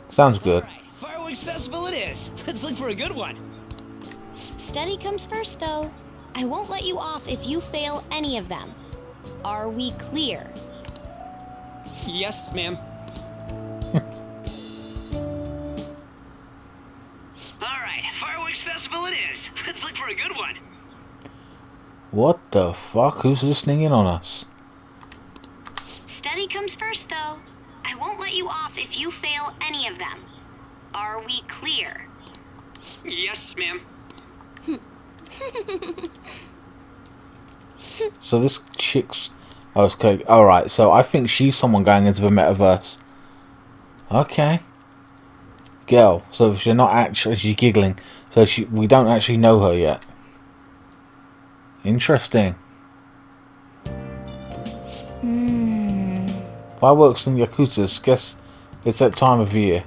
Sounds good. Right, fireworks festival it is. Let's look for a good one. Study comes first, though. I won't let you off if you fail any of them. Are we clear? Yes, ma'am. All right, fireworks festival it is. Let's look for a good one. What the fuck? Who's listening in on us? Study comes first, though. I won't let you off if you fail any of them. Are we clear? Yes, ma'am. So this chick's... Oh, okay. Alright, so I think she's someone going into the metaverse. Okay. Girl. So she's not actually... She's giggling. So we don't actually know her yet. Interesting. Fireworks and Yakutas. Guess it's that time of year.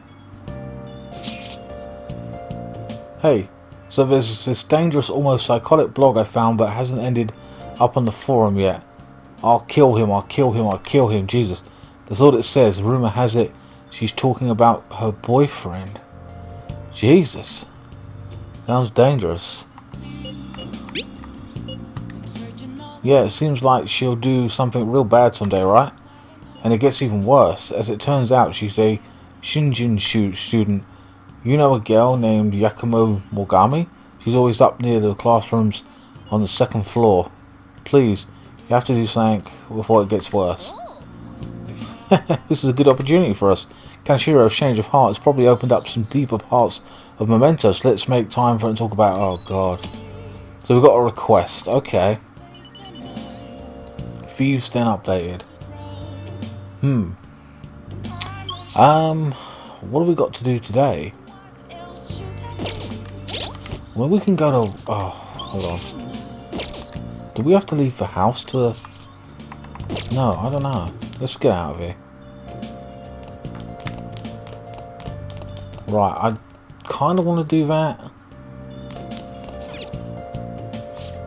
Hey, so there's this dangerous, almost psychotic blog I found but hasn't ended up on the forum yet. I'll kill him, I'll kill him, I'll kill him. Jesus. That's all it says. Rumor has it she's talking about her boyfriend. Jesus. Sounds dangerous. Yeah, it seems like she'll do something real bad someday, right? And it gets even worse. As it turns out, she's a Shinjin student. You know a girl named Yakumo Mogami? She's always up near the classrooms on the second floor. Please, you have to do something before it gets worse. This is a good opportunity for us. Kaneshiro's change of heart has probably opened up some deeper parts of Mementos. Let's make time for it and talk about... Oh, God. So we've got a request. Okay. Thieves Den updated. What have we got to do today? Well, we can go to... Oh, hold on. Do we have to leave the house to... No, I don't know. Let's get out of here. Right, I kind of want to do that.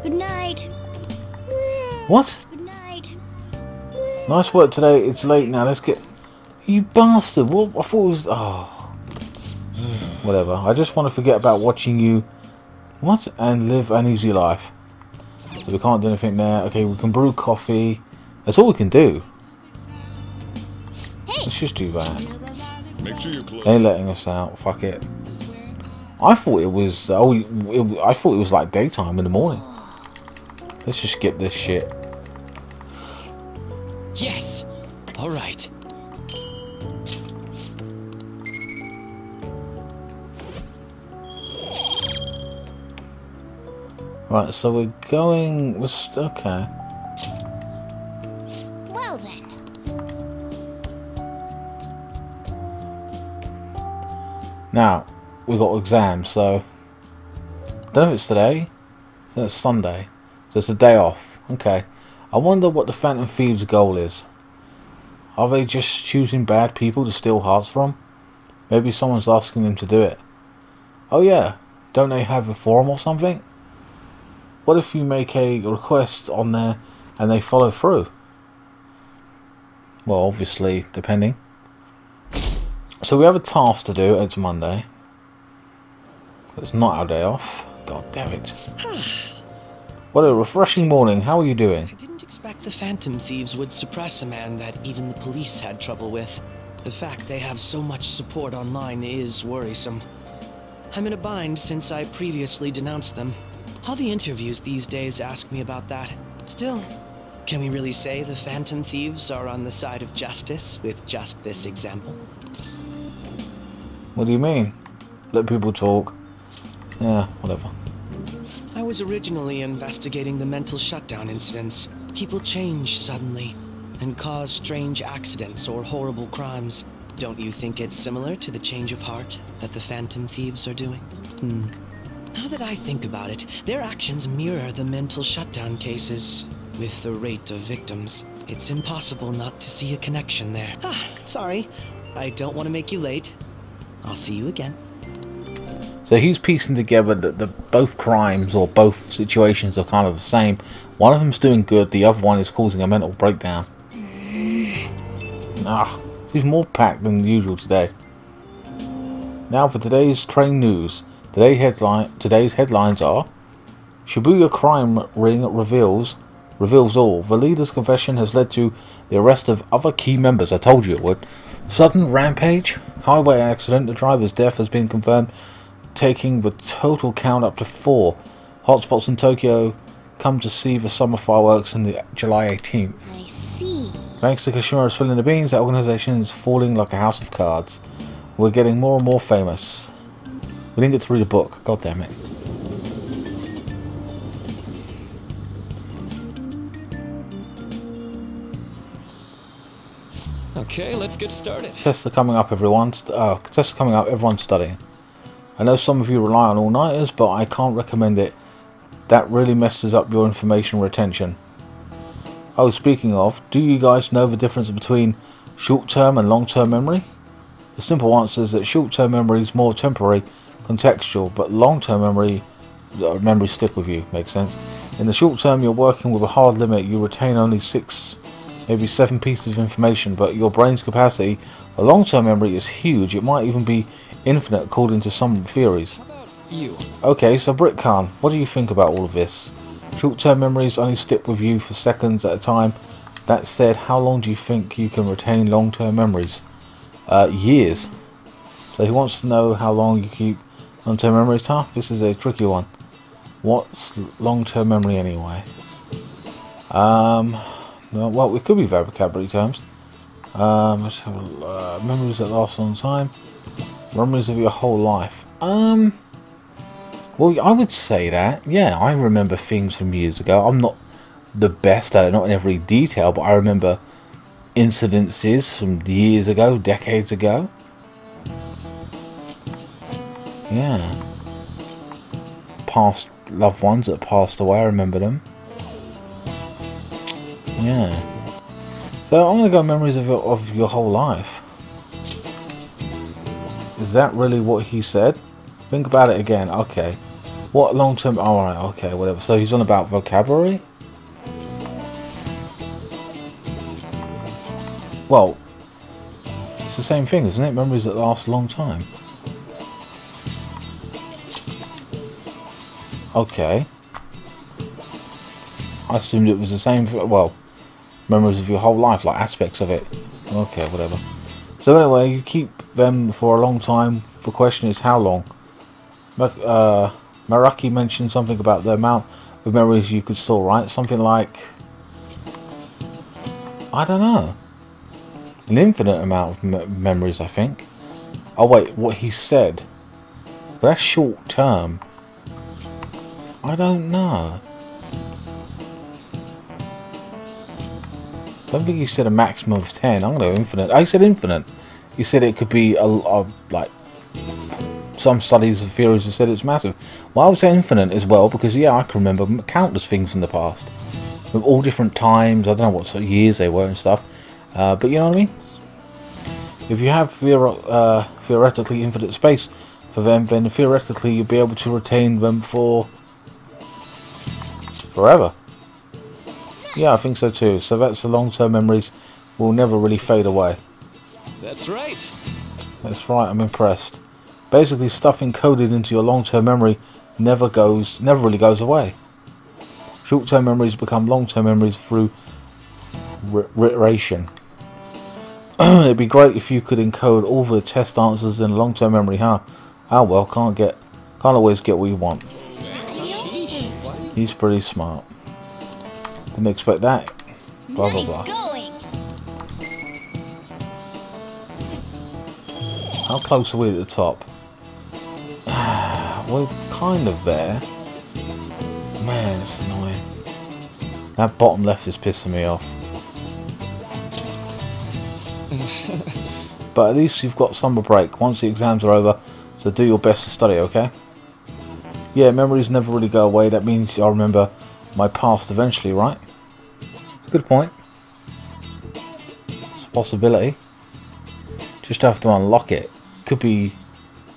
Good night. What? Good night. Nice work today. It's late now. Let's get... You bastard. What? I thought it was... Oh. Whatever. I just want to forget about watching you... What? And live an easy life. So we can't do anything there. Okay, we can brew coffee. That's all we can do. Hey. Let's just do that. Make sure you're close. They ain't letting us out. Fuck it. I thought it was... I thought it was like daytime in the morning. Let's just skip this shit. Yes! Alright. Right, so we're going... Okay. Well then. Now, we got exams, so... I don't know if it's today. It's Sunday. So it's a day off. Okay. I wonder what the Phantom Thieves' goal is. Are they just choosing bad people to steal hearts from? Maybe someone's asking them to do it. Oh yeah, don't they have a forum or something? What if you make a request on there and they follow through? Well, obviously, depending. So we have a task to do. It's Monday. It's not our day off. God damn it. What a refreshing morning. How are you doing? I didn't expect the Phantom Thieves would suppress a man that even the police had trouble with. The fact they have so much support online is worrisome. I'm in a bind since I previously denounced them. All the interviews these days ask me about that. Still, can we really say the Phantom Thieves are on the side of justice with just this example? What do you mean? Let people talk. Yeah, whatever. I was originally investigating the mental shutdown incidents. People change suddenly and cause strange accidents or horrible crimes. Don't you think it's similar to the change of heart that the Phantom Thieves are doing? Now that I think about it, their actions mirror the mental shutdown cases. With the rate of victims, it's impossible not to see a connection there. Sorry. I don't want to make you late. I'll see you again. So he's piecing together that both crimes or both situations are kind of the same. One of them's doing good, the other one is causing a mental breakdown. He's more packed than usual today. Now for today's train news. Today's headlines are: Shibuya crime ring reveals all. The leader's confession has led to the arrest of other key members. I told you it would. Sudden rampage. Highway accident. The driver's death has been confirmed, taking the total count up to 4. Hotspots in Tokyo come to see the summer fireworks on July 18th. I see. Thanks to KANESHIRO spilling the beans, that organisation is falling like a house of cards. We're getting more and more famous. We didn't get to read a book. God damn it. Okay, let's get started. Tests are coming up, everyone. Tests are coming up. Everyone's studying. I know some of you rely on all-nighters, but I can't recommend it. That really messes up your information retention. Oh, speaking of, do you guys know the difference between short-term and long-term memory? The simple answer is that short-term memory is more temporary, contextual, but long-term memory stick with you. Makes sense. In the short term, you're working with a hard limit. You retain only 6, maybe 7 pieces of information, but your brain's capacity for long-term memory is huge. It might even be infinite according to some theories. You. Okay, so Brit Khan, what do you think about all of this? Short-term memories only stick with you for seconds at a time. That said, how long do you think you can retain long-term memories? Years. So he wants to know how long you keep long-term memories. This is a tricky one. What's long-term memory anyway? Well, it could be vocabulary terms. Let's have memories that last a long time. Memories of your whole life. Well, I would say that. Yeah, I remember things from years ago. I'm not the best at it, not in every detail, but I remember incidences from years ago, decades ago. Yeah. Past loved ones that passed away, I remember them. Yeah. So I'm gonna go memories of your whole life. Is that really what he said? Think about it again. Okay. What long term? Alright, okay, whatever. So he's on about vocabulary? Well, it's the same thing, isn't it? Memories that last a long time. Okay. I assumed it was the same. Well, memories of your whole life, like aspects of it. Okay, whatever. So anyway, you keep them for a long time. The question is how long? Maraki mentioned something about the amount of memories you could store, right? Something like, I don't know, an infinite amount of memories, I think. Oh wait, what he said. But that's short term. I don't know. I don't think he said a maximum of 10. I'm going to go infinite. Oh, he said infinite. He said it could be like some studies and theories have said it's massive. Well, I would say infinite as well, because yeah, I can remember countless things in the past with all different times. I don't know what sort of years they were and stuff, but you know what I mean. If you have theoretically infinite space for them, then theoretically you'll be able to retain them for forever. Yeah, I think so too. So that's the long-term memories will never really fade away. That's right. That's right, I'm impressed. Basically, stuff encoded into your long-term memory never really goes away. Short-term memories become long-term memories through reiteration. It'd be great if you could encode all the test answers in a long-term memory, huh? Oh well, can't always get what you want. He's pretty smart. Didn't expect that. Blah blah blah. How close are we at the top? We're kind of there. Man, it's annoying. That bottom left is pissing me off. But at least you've got summer break once the exams are over, so do your best to study, okay? Yeah, memories never really go away. That means I'll remember my past eventually, right? It's a good point. It's a possibility. Just have to unlock it. Could be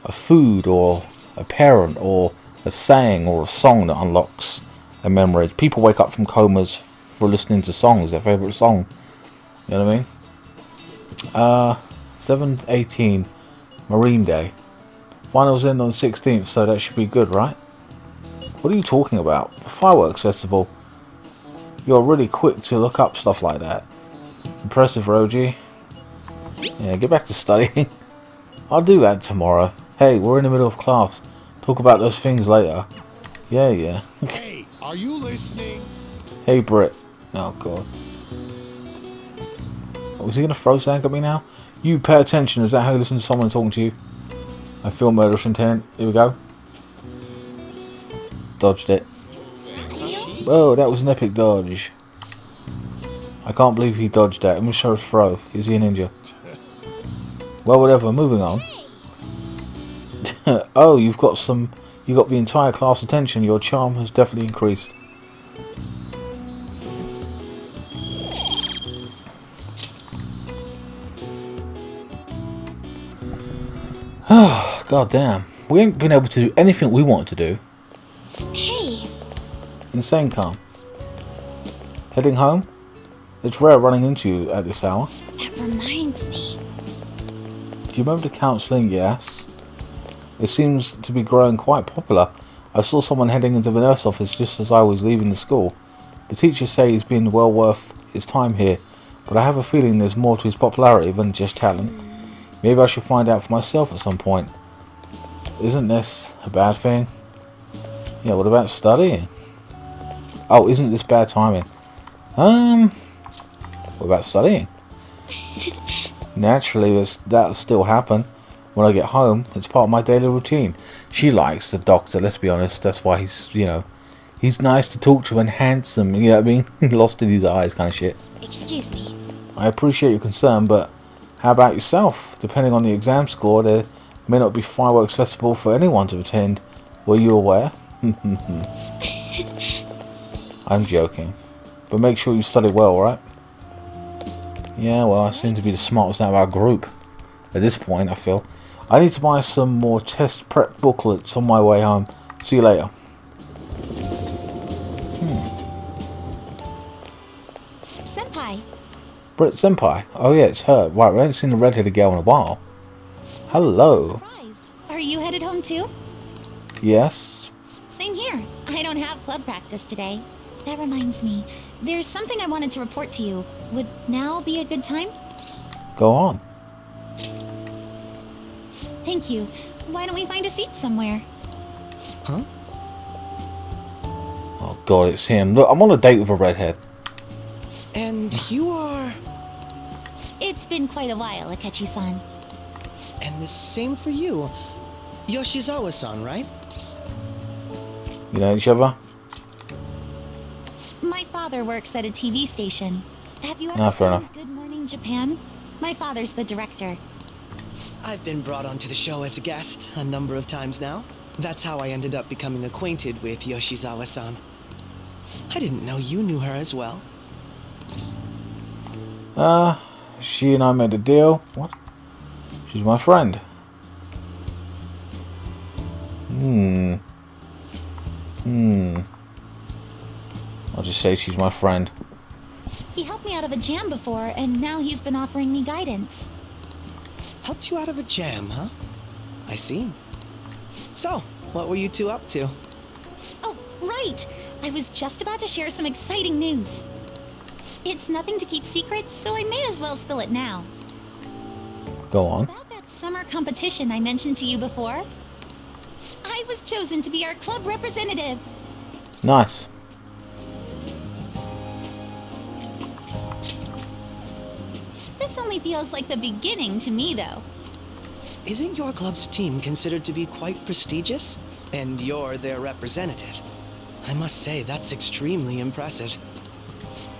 a food or a parent or a saying or a song that unlocks a memory. People wake up from comas for listening to songs, their favourite song. You know what I mean? 7/18, Marine Day. Finals end on 16th, so that should be good, right? What are you talking about? The fireworks festival? You're really quick to look up stuff like that. Impressive, Roji. Yeah, get back to studying. I'll do that tomorrow. Hey, we're in the middle of class. Talk about those things later. Yeah. Hey, are you listening? Hey, Britt. Oh, God. Was he going to throw something at me now? You pay attention. Is that how you listen to someone talking to you? I feel murderous intent. Here we go. Dodged it. Whoa, that was an epic dodge. I can't believe he dodged that. I'm sure it's throw. Is he a ninja? Well, whatever. Moving on. Oh, you got the entire class attention. Your charm has definitely increased. Oh, god damn. We ain't been able to do anything we wanted to do. Hey. Insane calm. Heading home? It's rare running into you at this hour. That reminds me. Do you remember the counselling? Yes. It seems to be growing quite popular. I saw someone heading into the nurse office just as I was leaving the school. The teachers say he's been well worth his time here, but I have a feeling there's more to his popularity than just talent. Maybe I should find out for myself at some point. Isn't this a bad thing? Yeah, what about studying? Oh, isn't this bad timing? What about studying? Naturally, that'll still happen when I get home. It's part of my daily routine. She likes the doctor, let's be honest. That's why he's, you know, He's nice to talk to and handsome, you know what I mean? Lost in his eyes kind of shit. Excuse me. I appreciate your concern, but how about yourself? Depending on the exam score, there may not be fireworks festival for anyone to attend. Were you aware? I'm joking. But make sure you study well, right? Yeah, well, I seem to be the smartest out of our group. At this point, I feel. I need to buy some more test prep booklets on my way home. See you later. Senpai. Brit Senpai. Oh yeah, it's her. Right, we haven't seen the red-headed girl in a while. Hello. Surprise. Are you headed home too? Yes. Same here. I don't have club practice today. That reminds me. There's something I wanted to report to you. Would now be a good time? Go on. Thank you. Why don't we find a seat somewhere? Huh? Oh god, it's him. Look, I'm on a date with a redhead. And you are... It's been quite a while, Akechi-san. And the same for you. Yoshizawa-san, right? You know each other? My father works at a TV station. Have you ever fair seen enough. Good Morning Japan? My father's the director. I've been brought onto the show as a guest a number of times now. That's how I ended up becoming acquainted with Yoshizawa-san. I didn't know you knew her as well. She and I made a deal. What? She's my friend. I'll just say she's my friend. He helped me out of a jam before, and now he's been offering me guidance. Helped you out of a jam, huh? I see. So, what were you two up to? Oh, right! I was just about to share some exciting news. It's nothing to keep secret, so I may as well spill it now. Go on. About that summer competition I mentioned to you before, I was chosen to be our club representative. Nice. This only feels like the beginning to me, though. Isn't your club's team considered to be quite prestigious? And you're their representative. I must say, that's extremely impressive.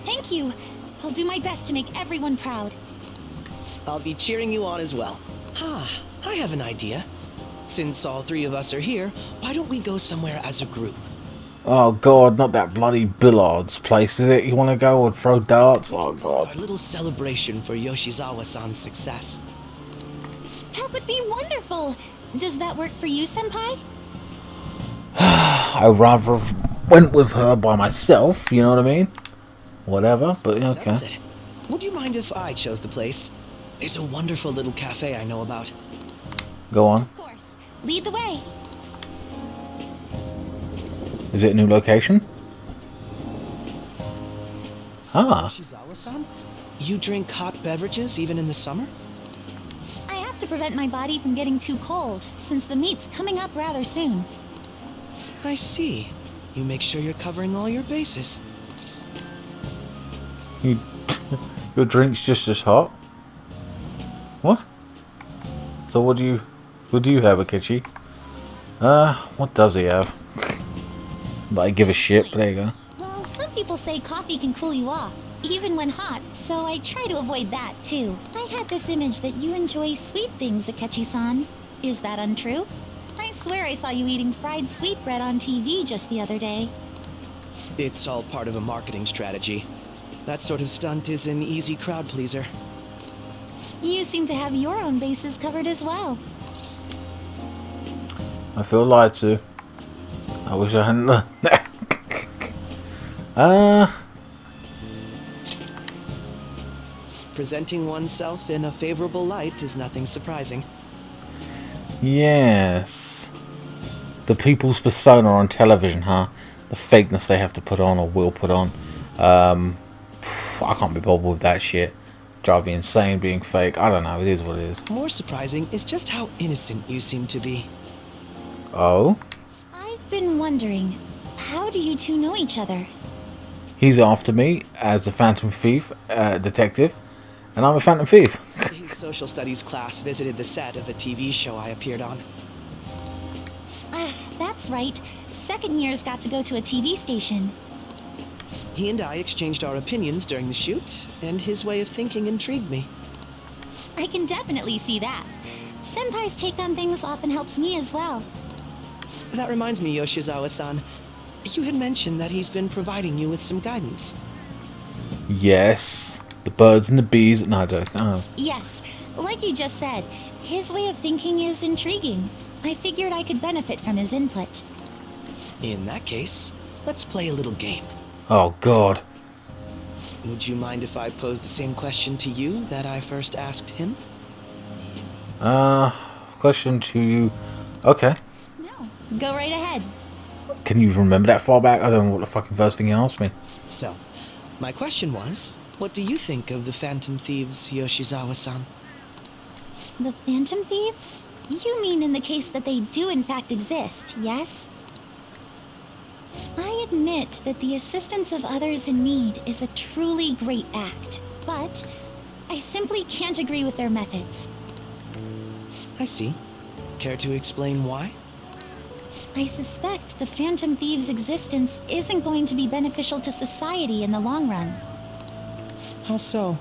Thank you. I'll do my best to make everyone proud. I'll be cheering you on as well. I have an idea. Since all three of us are here, why don't we go somewhere as a group? Oh god, not that bloody billiards place, is it? You want to go or throw darts? Oh god. A little celebration for Yoshizawa-san's success. That would be wonderful. Does that work for you, Senpai? I rather have went with her by myself, you know what I mean? Whatever, but okay. Sounds it. Would you mind if I chose the place? There's a wonderful little cafe I know about. Go on. Of course. Lead the way. Is it a new location? Yoshizawa-san? You drink hot beverages even in the summer? I have to prevent my body from getting too cold, since the meet's coming up rather soon. I see. You make sure you're covering all your bases. Your drink's just as hot? What? So what do you have, Akechi? What does he have? Like, give a shit, but there you go. Well, some people say coffee can cool you off, even when hot, so I try to avoid that, too. I had this image that you enjoy sweet things, Akechi-san. Is that untrue? I swear I saw you eating fried sweetbread on TV just the other day. It's all part of a marketing strategy. That sort of stunt is an easy crowd pleaser. You seem to have your own bases covered as well. I feel lied to. I wish I hadn't learned that. Presenting oneself in a favorable light is nothing surprising. Yes. The people's persona on television, huh? The fakeness they have to put on or will put on. I can't be bothered with that shit. Drive me insane being fake. I don't know. It is what it is. More surprising is just how innocent you seem to be. Oh? I've been wondering, how do you two know each other? He's after me as a Phantom Thief detective, and I'm a Phantom Thief. His social studies class visited the set of a TV show I appeared on. That's right. Set second years got to go to a TV station. He and I exchanged our opinions during the shoot, and his way of thinking intrigued me. I can definitely see that. Senpai's take on things often helps me as well. That reminds me, Yoshizawa-san. You had mentioned that he's been providing you with some guidance. Yes. The birds and the bees. No, I don't. Oh. Yes, like you just said, his way of thinking is intriguing. I figured I could benefit from his input. In that case, let's play a little game. Oh, God. Would you mind if I pose the same question to you that I first asked him? Question to you. Okay. No, go right ahead. Can you remember that far back? I don't know what the fucking first thing you asked me. So, my question was, what do you think of the Phantom Thieves, Yoshizawa-san? The Phantom Thieves? You mean in the case that they do in fact exist, yes? I admit that the assistance of others in need is a truly great act, but I simply can't agree with their methods. I see. Care to explain why? I suspect the Phantom Thieves' existence isn't going to be beneficial to society in the long run. How so?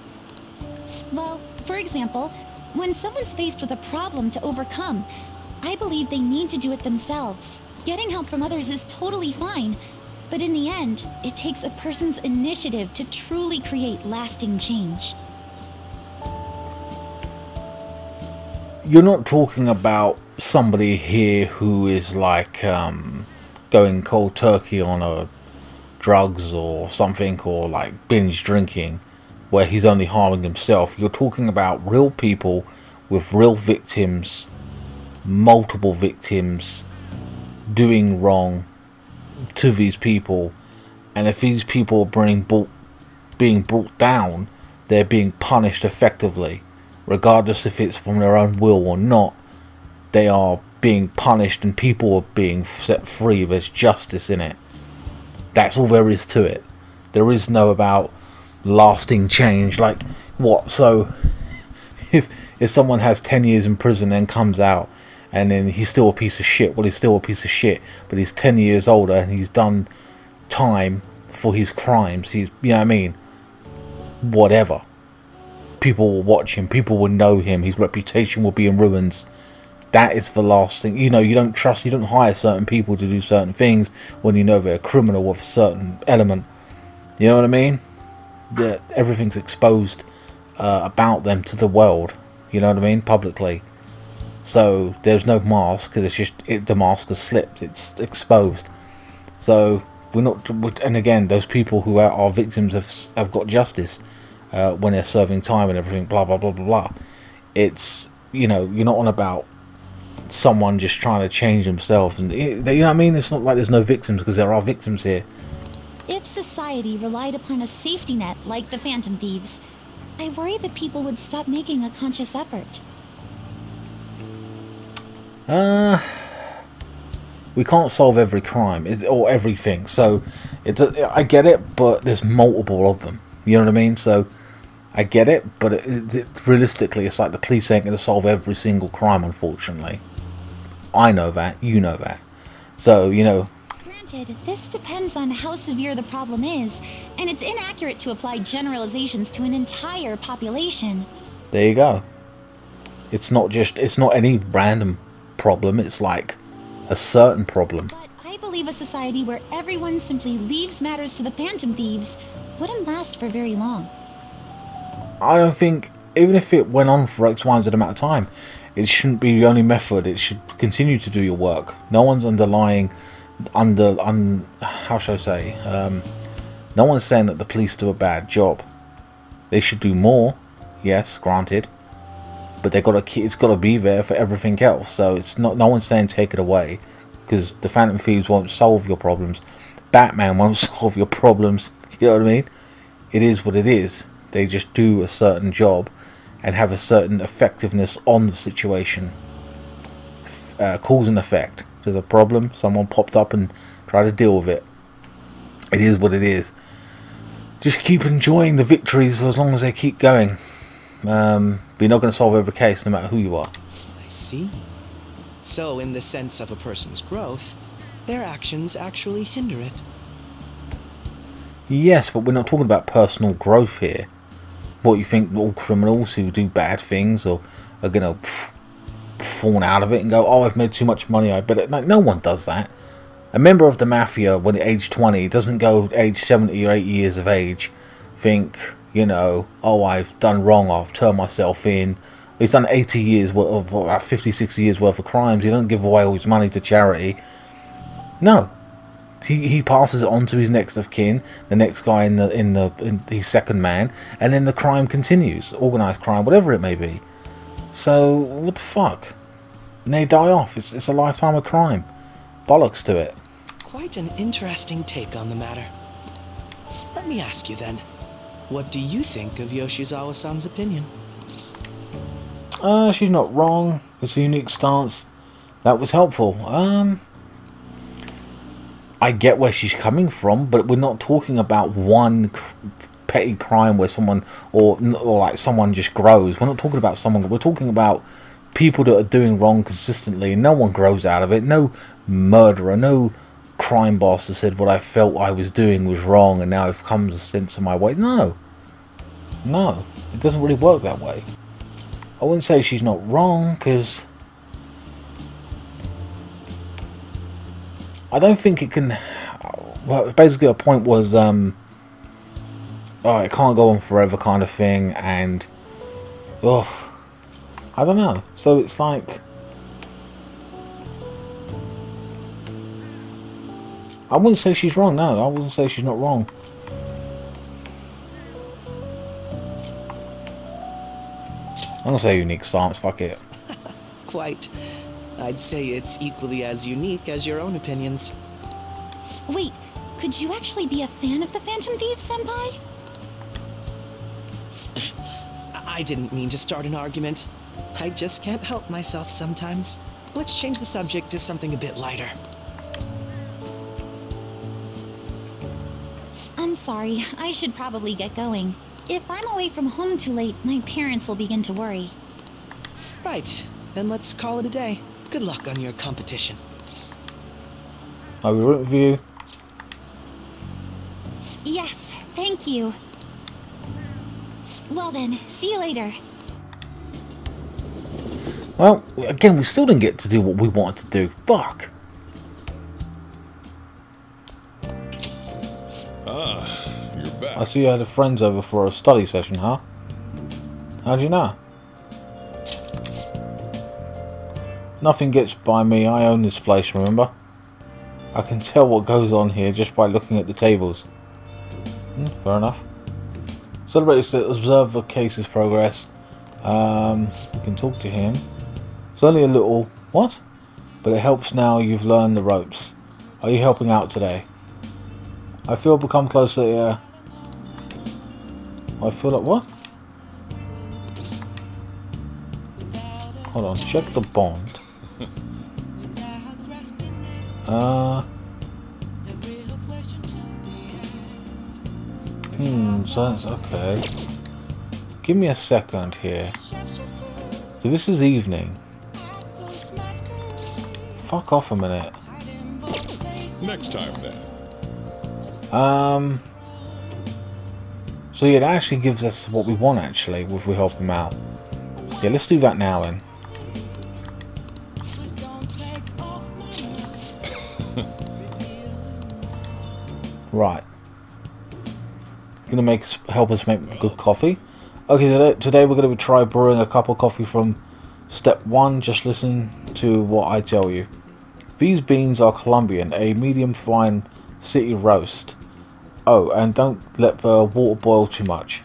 Well, for example, when someone's faced with a problem to overcome, I believe they need to do it themselves. Getting help from others is totally fine, but in the end, it takes a person's initiative to truly create lasting change. You're not talking about somebody here who is like going cold turkey on drugs or something, or like binge drinking where he's only harming himself. You're talking about real people with real victims, multiple victims doing wrong to these people, and if these people are being brought down, they're being punished effectively, regardless if it's from their own will or not. They are being punished and people are being set free. There's justice in it. That's all there is to it. There is no about lasting change. Like what? So if someone has 10 years in prison and comes out and then he's still a piece of shit, well, he's still a piece of shit, but he's 10 years older and he's done time for his crimes. He's, you know what I mean? Whatever. People will watch him. People will know him. His reputation will be in ruins. That is the last thing. You know, you don't hire certain people to do certain things when you know they're a criminal with a certain element. You know what I mean? That everything's exposed about them to the world. You know what I mean? Publicly. So there's no mask. It's just the mask has slipped. It's exposed. So we're not. And again, those people who are victims have got justice when they're serving time and everything. Blah blah blah blah blah. It's, you know, you're not on about someone just trying to change themselves, and you know what I mean. It's not like there's no victims, because there are victims here. If society relied upon a safety net like the Phantom Thieves, I worry that people would stop making a conscious effort. We can't solve every crime or everything, so I get it, but there's multiple of them. You know what I mean? So I get it, but realistically, it's like the police ain't going to solve every single crime, unfortunately. I know that, you know that. So, you know. Granted, this depends on how severe the problem is, and it's inaccurate to apply generalizations to an entire population. There you go. It's not any random problem, it's like a certain problem. But I believe a society where everyone simply leaves matters to the Phantom Thieves wouldn't last for very long. I don't think, even if it went on for X, Y, and Z amount of time, it shouldn't be the only method. It should continue to do your work. No one's how should I say? No one's saying that the police do a bad job. They should do more, yes, granted, but it's got to be there for everything else. So it's not. No one's saying take it away, because the Phantom Thieves won't solve your problems. Batman won't solve your problems. You know what I mean? It is what it is. They just do a certain job and have a certain effectiveness on the situation. Cause and effect. There's a problem, someone popped up and tried to deal with it. It is what it is. Just keep enjoying the victories for as long as they keep going. But you're not going to solve every case, no matter who you are. I see. So, in the sense of a person's growth, their actions actually hinder it. Yes, but we're not talking about personal growth here. What, you think all criminals who do bad things are going to fawn out of it and go, oh, I've made too much money, I better... Like, no one does that. A member of the mafia, when at age 20, doesn't go age 70 or 80 years of age, think, you know, oh, I've done wrong, I've turned myself in. He's done 80 years worth of, 50, 60 years worth of crimes. He doesn't give away all his money to charity. No. He passes it on to his next of kin, the next guy in his second man, and then the crime continues. Organised crime, whatever it may be. So, what the fuck? And they die off. It's a lifetime of crime. Bollocks to it. Quite an interesting take on the matter. Let me ask you then, what do you think of Yoshizawa-san's opinion? She's not wrong. It's a unique stance. That was helpful. I get where she's coming from, but we're not talking about one petty crime where someone, or like someone just grows. We're not talking about someone. We're talking about people that are doing wrong consistently, and no one grows out of it. No murderer, no crime boss that said what I felt I was doing was wrong, and now I've come to sense of my way. No, it doesn't really work that way. I wouldn't say she's not wrong, because I don't think it can... Well, basically her point was, oh, it can't go on forever kind of thing, and... Ugh. I don't know. So it's like... I wouldn't say she's wrong, no. I wouldn't say she's not wrong. I'm gonna say unique stance, fuck it. Quite. I'd say it's equally as unique as your own opinions. Wait, could you actually be a fan of the Phantom Thieves, Senpai? I didn't mean to start an argument. I just can't help myself sometimes. Let's change the subject to something a bit lighter. I'm sorry, I should probably get going. If I'm away from home too late, my parents will begin to worry. Right, then let's call it a day. Good luck on your competition. Are we rooting for you? Yes, thank you. Well then, see you later. Well, again, we still didn't get to do what we wanted to do. Fuck. Ah, you're back. I see you had a friends over for a study session, huh? How'd you know? Nothing gets by me. I own this place, remember? I can tell what goes on here just by looking at the tables. Fair enough. Celebrate is to observe the case's progress. We can talk to him. It's only a little... What? But it helps now you've learned the ropes. Are you helping out today? I feel become closer, yeah. I feel like... What? Hold on, check the bond. So that's okay. Give me a second here. So this is evening. Fuck off a minute. Next time then. So yeah, it actually gives us what we want actually, if we help him out. Yeah, let's do that now then. Right. Gonna help us make good coffee. Okay, today we're gonna try brewing a cup of coffee from step 1. Just listen to what I tell you. These beans are Colombian, a medium fine city roast. Oh, and don't let the water boil too much.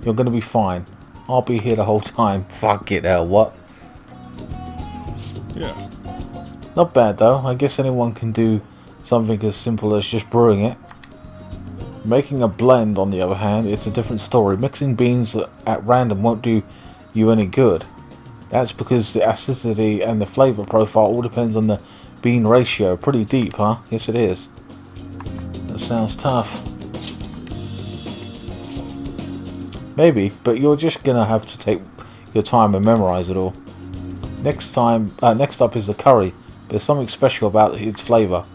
You're gonna be fine. I'll be here the whole time. Fuck it, hell, what? Yeah. Not bad though. I guess anyone can do something as simple as just brewing it. Making a blend, on the other hand, it's a different story. Mixing beans at random won't do you any good. That's because the acidity and the flavour profile all depends on the bean ratio. Pretty deep, huh? Yes, it is. That sounds tough. Maybe, but you're just gonna have to take your time and memorize it all. Next up is the curry. There's something special about its flavour.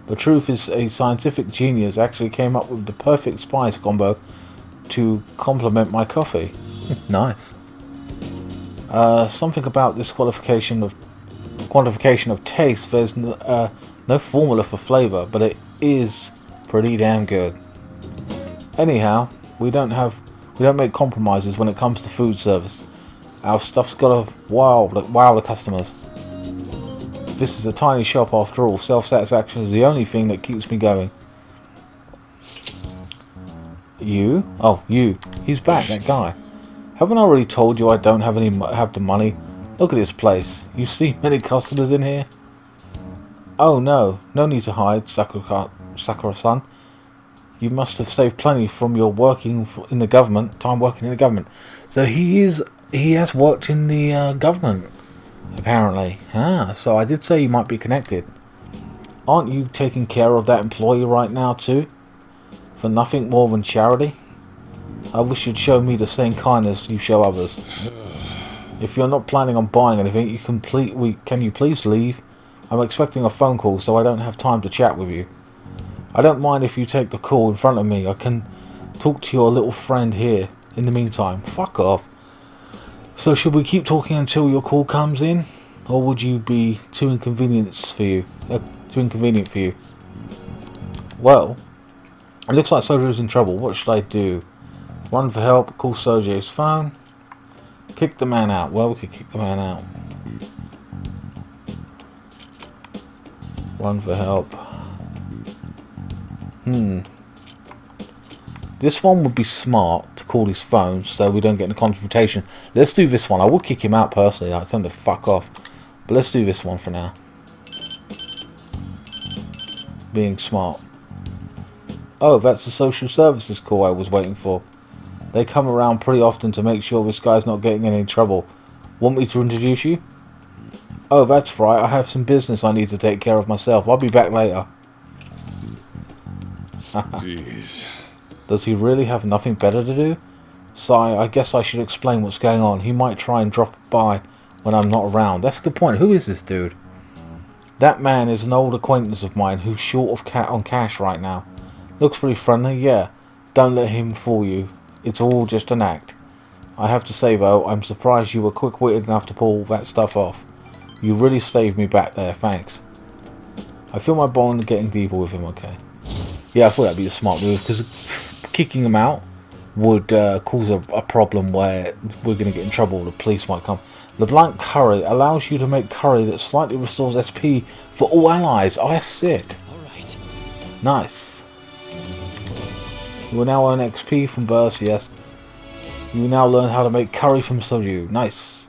The truth is, a scientific genius actually came up with the perfect spice combo to complement my coffee. Nice. Something about this quantification of taste. There's no formula for flavour, but it is pretty damn good. Anyhow, we don't make compromises when it comes to food service. Our stuff's got to wow the customers. This is a tiny shop after all. Self-satisfaction is the only thing that keeps me going. You? Oh, you. He's back, that guy. Haven't I already told you I don't have the money? Look at this place. You see many customers in here? Oh no, no need to hide, Sakura-san. You must have saved plenty from your working in the government. Time working in the government. So he has worked in the government, apparently. Ah, so I did say you might be connected. Aren't you taking care of that employee right now too? For nothing more than charity? I wish you'd show me the same kindness you show others. If you're not planning on buying anything, can you please leave? I'm expecting a phone call, so I don't have time to chat with you. I don't mind if you take the call in front of me. I can talk to your little friend here in the meantime. Fuck off. So should we keep talking until your call comes in? Or would you be too inconvenient for you? Well, it looks like Sojo's in trouble. What should I do? Run for help, call Sojo's phone, kick the man out. Well, we could kick the man out. Run for help. This one would be smart to call his phone so we don't get in a confrontation. Let's do this one. I would kick him out personally. I'd tell him to fuck off. But let's do this one for now. Being smart. Oh, that's the social services call I was waiting for. They come around pretty often to make sure this guy's not getting in any trouble. Want me to introduce you? Oh, that's right. I have some business I need to take care of myself. I'll be back later. Jeez. Does he really have nothing better to do? Sigh, I guess I should explain what's going on. He might try and drop by when I'm not around. That's a good point. Who is this dude? That man is an old acquaintance of mine who's short of on cash right now. Looks pretty friendly, yeah. Don't let him fool you. It's all just an act. I have to say though, I'm surprised you were quick-witted enough to pull that stuff off. You really saved me back there, thanks. I feel my bond getting deeper with him, okay. Yeah, I thought that'd be a smart move, because kicking him out would cause a problem where we're going to get in trouble. The police might come. LeBlanc curry allows you to make curry that slightly restores SP for all allies. Oh, that's sick. Alright. Nice. You will now earn XP from bursts, yes. You will now learn how to make curry from soju. Nice.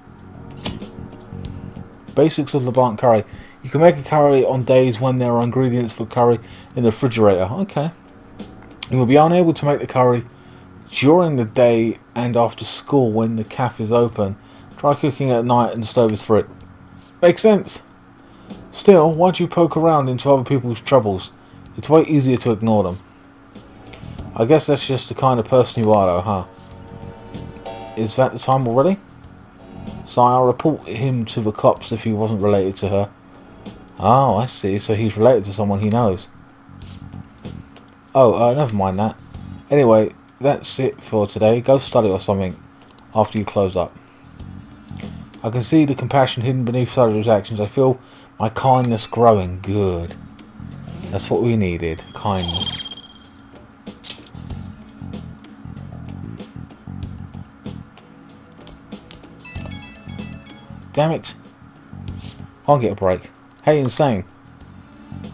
Basics of LeBlanc curry. You can make a curry on days when there are ingredients for curry in the refrigerator. Okay. You will be unable to make the curry during the day and after school when the cafe is open. Try cooking at night and the stove is free. Makes sense. Still, why do you poke around into other people's troubles? It's way easier to ignore them. I guess that's just the kind of person you are though, huh? Is that the time already? So I'll report him to the cops if he wasn't related to her. Oh, I see. So he's related to someone he knows. Oh, never mind that. Anyway, that's it for today. Go study or something after you close up. I can see the compassion hidden beneath Sojo's actions. I feel my kindness growing. Good. That's what we needed. Kindness. Damn it. Can't get a break. Hey, Insane.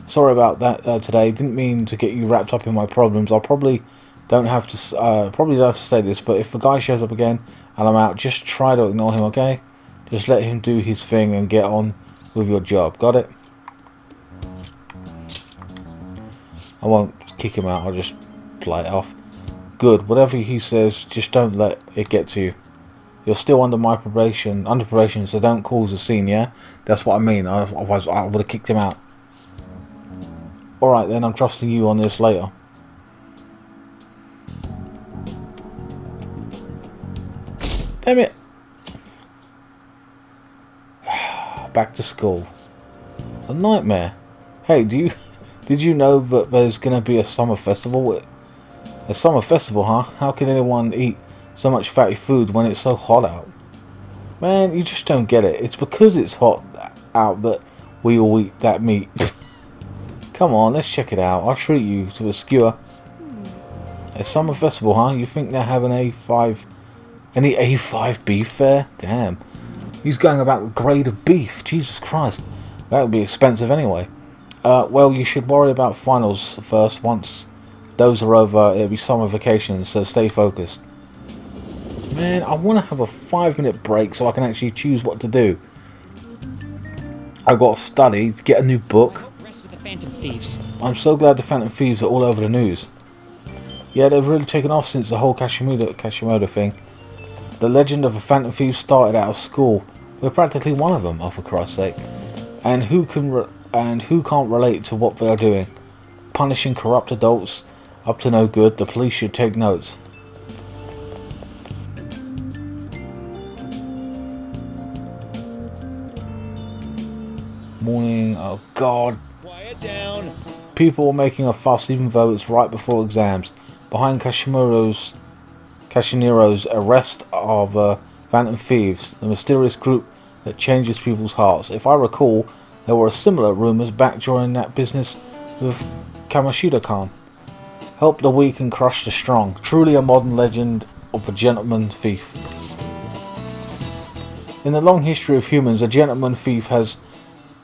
Sorry about that today. Didn't mean to get you wrapped up in my problems. I probably don't have to say this, but if the guy shows up again and I'm out, just try to ignore him, okay? Just let him do his thing and get on with your job. Got it? I won't kick him out. I'll just play it off. Good. Whatever he says, just don't let it get to you. You're still under probation, so don't cause a scene, yeah? That's what I mean. Otherwise, I would have kicked him out. Alright then, I'm trusting you on this later. Damn it! Back to school. A nightmare. Hey, did you know that there's gonna be a summer festival? A summer festival, huh? How can anyone eat so much fatty food when it's so hot out? Man, you just don't get it. It's because it's hot out that we all eat that meat. Come on, let's check it out. I'll treat you to a skewer. A summer festival, huh? You think they're having any A5 beef there? Damn. He's going about the grade of beef. Jesus Christ. That would be expensive anyway. Well, you should worry about finals first. Once those are over, it'll be summer vacations, so stay focused. Man, I want to have a 5-minute break so I can actually choose what to do. I've got to study, get a new book. Phantom Thieves. I'm so glad the Phantom Thieves are all over the news. Yeah, they've really taken off since the whole Kashimoto thing. The legend of the Phantom Thieves started out of school. We're practically one of them, oh for Christ's sake. And who can't relate to what they are doing? Punishing corrupt adults up to no good. The police should take notes. Morning. Oh God. Quiet down. People are making a fuss even though it's right before exams. Behind Kashinero's arrest of Phantom Thieves, the mysterious group that changes people's hearts. If I recall, there were similar rumours back during that business with Kamoshida-kan. Help the weak and crush the strong. Truly a modern legend of a gentleman thief. In the long history of humans, a gentleman thief has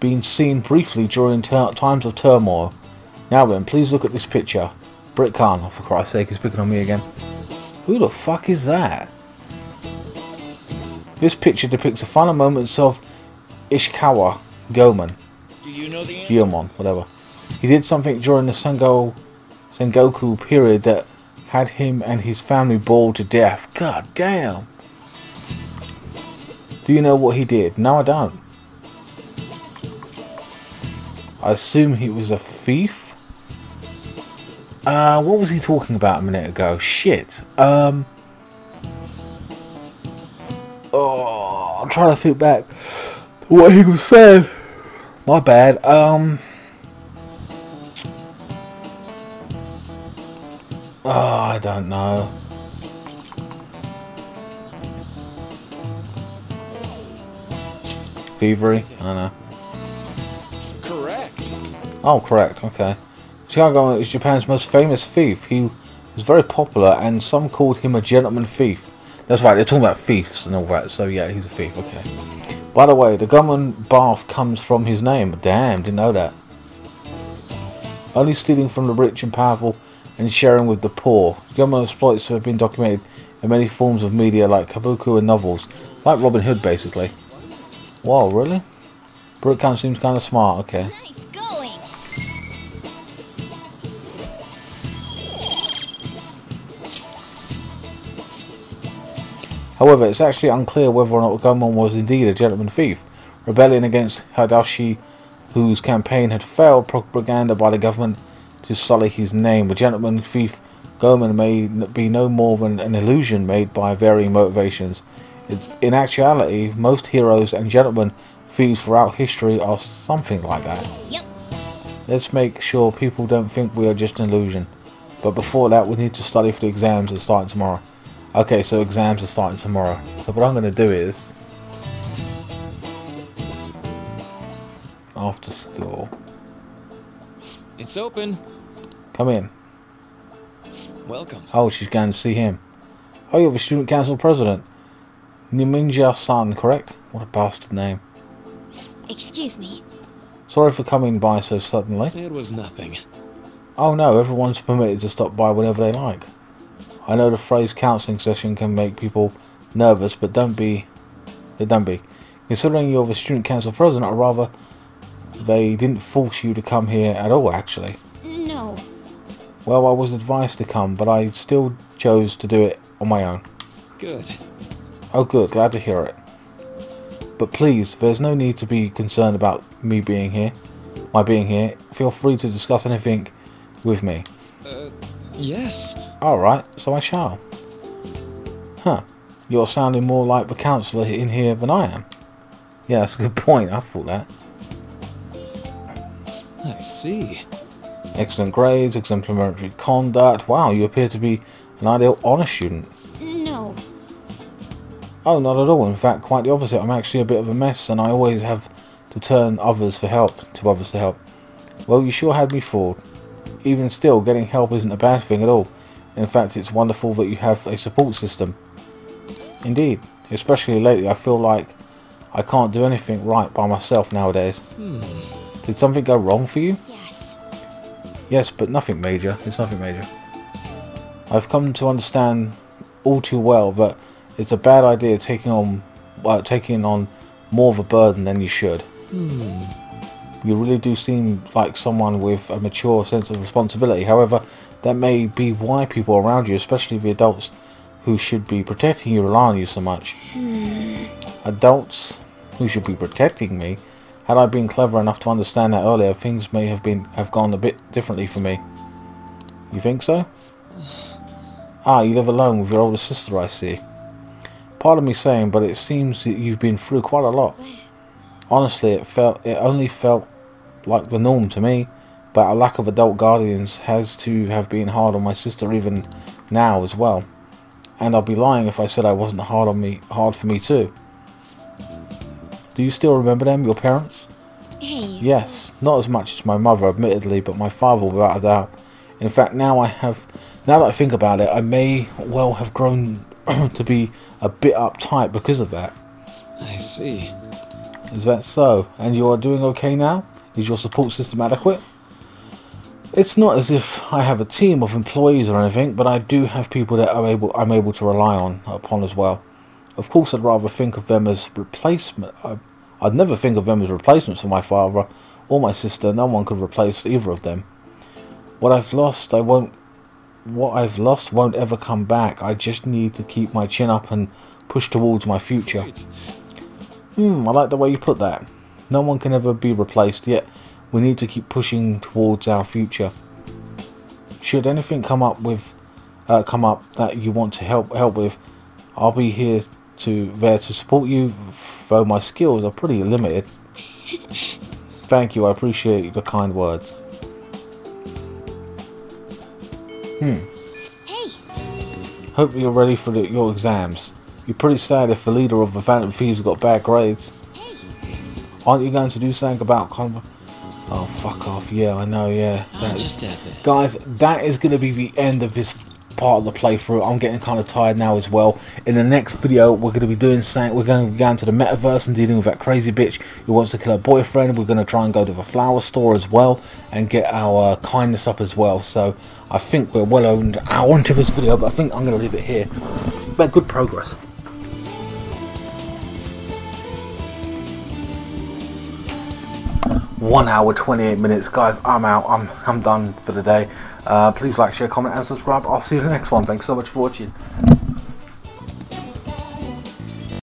been seen briefly during times of turmoil. Now then, please look at this picture. Brit Khan, oh, for Christ's sake, he's picking on me again. Who the fuck is that? This picture depicts the final moments of Ishikawa Goemon. Do you know the Goemon, whatever. He did something during the Sengoku period that had him and his family boiled to death. God damn. Do you know what he did? No, I don't. I assume he was a thief? What was he talking about a minute ago? Shit. Oh, I'm trying to think back to what he was saying. My bad. Oh, I don't know. Thievery? I don't know. Correct. Oh, correct. Okay. Chicago is Japan's most famous thief. He was very popular, and some called him a gentleman thief. That's right. They're talking about thieves and all that. So yeah, he's a thief. Okay. By the way, the Goemon bath comes from his name. Damn, didn't know that. Only stealing from the rich and powerful and sharing with the poor. Goemon exploits have been documented in many forms of media like kabuki and novels. Like Robin Hood, basically. Whoa, really? Brooklyn seems kind of smart. Okay. Nice going. However, it's actually unclear whether or not Goemon was indeed a gentleman thief. Rebellion against Hideyoshi, whose campaign had failed, propaganda by the government to sully his name. A gentleman thief Goemon may be no more than an illusion made by varying motivations. In actuality, most heroes and gentlemen thieves throughout history are something like that. Yep. Let's make sure people don't think we are just an illusion. But before that, we need to study for the exams that are starting tomorrow. Okay, so exams are starting tomorrow. So what I'm going to do is, after school. It's open. Come in. Welcome. Oh, she's going to see him. Oh, you're the student council president. Niminja-san, correct? What a bastard name. Excuse me. Sorry for coming by so suddenly. It was nothing. Oh no, everyone's permitted to stop by whenever they like. I know the phrase counselling session can make people nervous, but don't be. Considering you're the student council president, I'd rather they didn't force you to come here at all, actually. No. Well, I was advised to come, but I still chose to do it on my own. Good. Oh good, glad to hear it. But please, there's no need to be concerned about me being here. My being here. Feel free to discuss anything with me. Yes. Alright, so I shall. Huh. You're sounding more like the counsellor in here than I am. Yeah, that's a good point. I thought that. see. Excellent grades, exemplary conduct. Wow, you appear to be an ideal honor student. No. Oh, not at all. In fact, quite the opposite. I'm actually a bit of a mess, and I always have to turn to others for help. Well, you sure had me fooled. Even still, getting help isn't a bad thing at all. In fact, it's wonderful that you have a support system. Indeed. Especially lately, I feel like I can't do anything right by myself nowadays. Did something go wrong for you? Yes. Yes, but nothing major. It's nothing major. I've come to understand all too well that it's a bad idea taking on more of a burden than you should. You really do seem like someone with a mature sense of responsibility. However, that may be why people around you, especially the adults who should be protecting you, rely on you so much. Adults who should be protecting me? Had I been clever enough to understand that earlier, things may have gone a bit differently for me. You think so? Ah, you live alone with your older sister, I see. Pardon me saying, but it seems that you've been through quite a lot. Honestly, it only felt like the norm to me, but a lack of adult guardians has to have been hard on my sister even now as well. And I'd be lying if I said I wasn't hard for me too. Do you still remember them, your parents? Hey. Yes, not as much as my mother, admittedly, but my father without a doubt. In fact, now that I think about it, I may well have grown to be a bit uptight because of that. I see. Is that so? And you are doing okay now? Is your support system adequate? It's not as if I have a team of employees or anything, but I do have people that I'm able to rely upon as well. Of course, I'd rather think of them as replacement. I'd never think of them as replacements for my father or my sister. No one could replace either of them. What I've lost won't ever come back. I just need to keep my chin up and push towards my future. I like the way you put that. No one can ever be replaced, yet we need to keep pushing towards our future. Should anything come up that you want to help with, I'll be there to support you, though my skills are pretty limited. Thank you, I appreciate the kind words. Hey. Hope you're ready for your exams. You're pretty sad if the leader of the Phantom Thieves got bad grades. Aren't you going to do something about Oh, fuck off. Yeah, I know, yeah. Guys, that is going to be the end of this part of the playthrough. I'm getting kind of tired now as well. In the next video, we're going to be doing something. We're going to be going to the metaverse and dealing with that crazy bitch who wants to kill her boyfriend. We're going to try and go to the flower store as well and get our kindness up as well. So I think we're well over an hour into this video, but I think I'm going to leave it here. But good progress. 1 hour 28 minutes, guys. I'm out. I'm done for the day. Please like, share, comment and subscribe. I'll see you in the next one. Thanks so much for watching.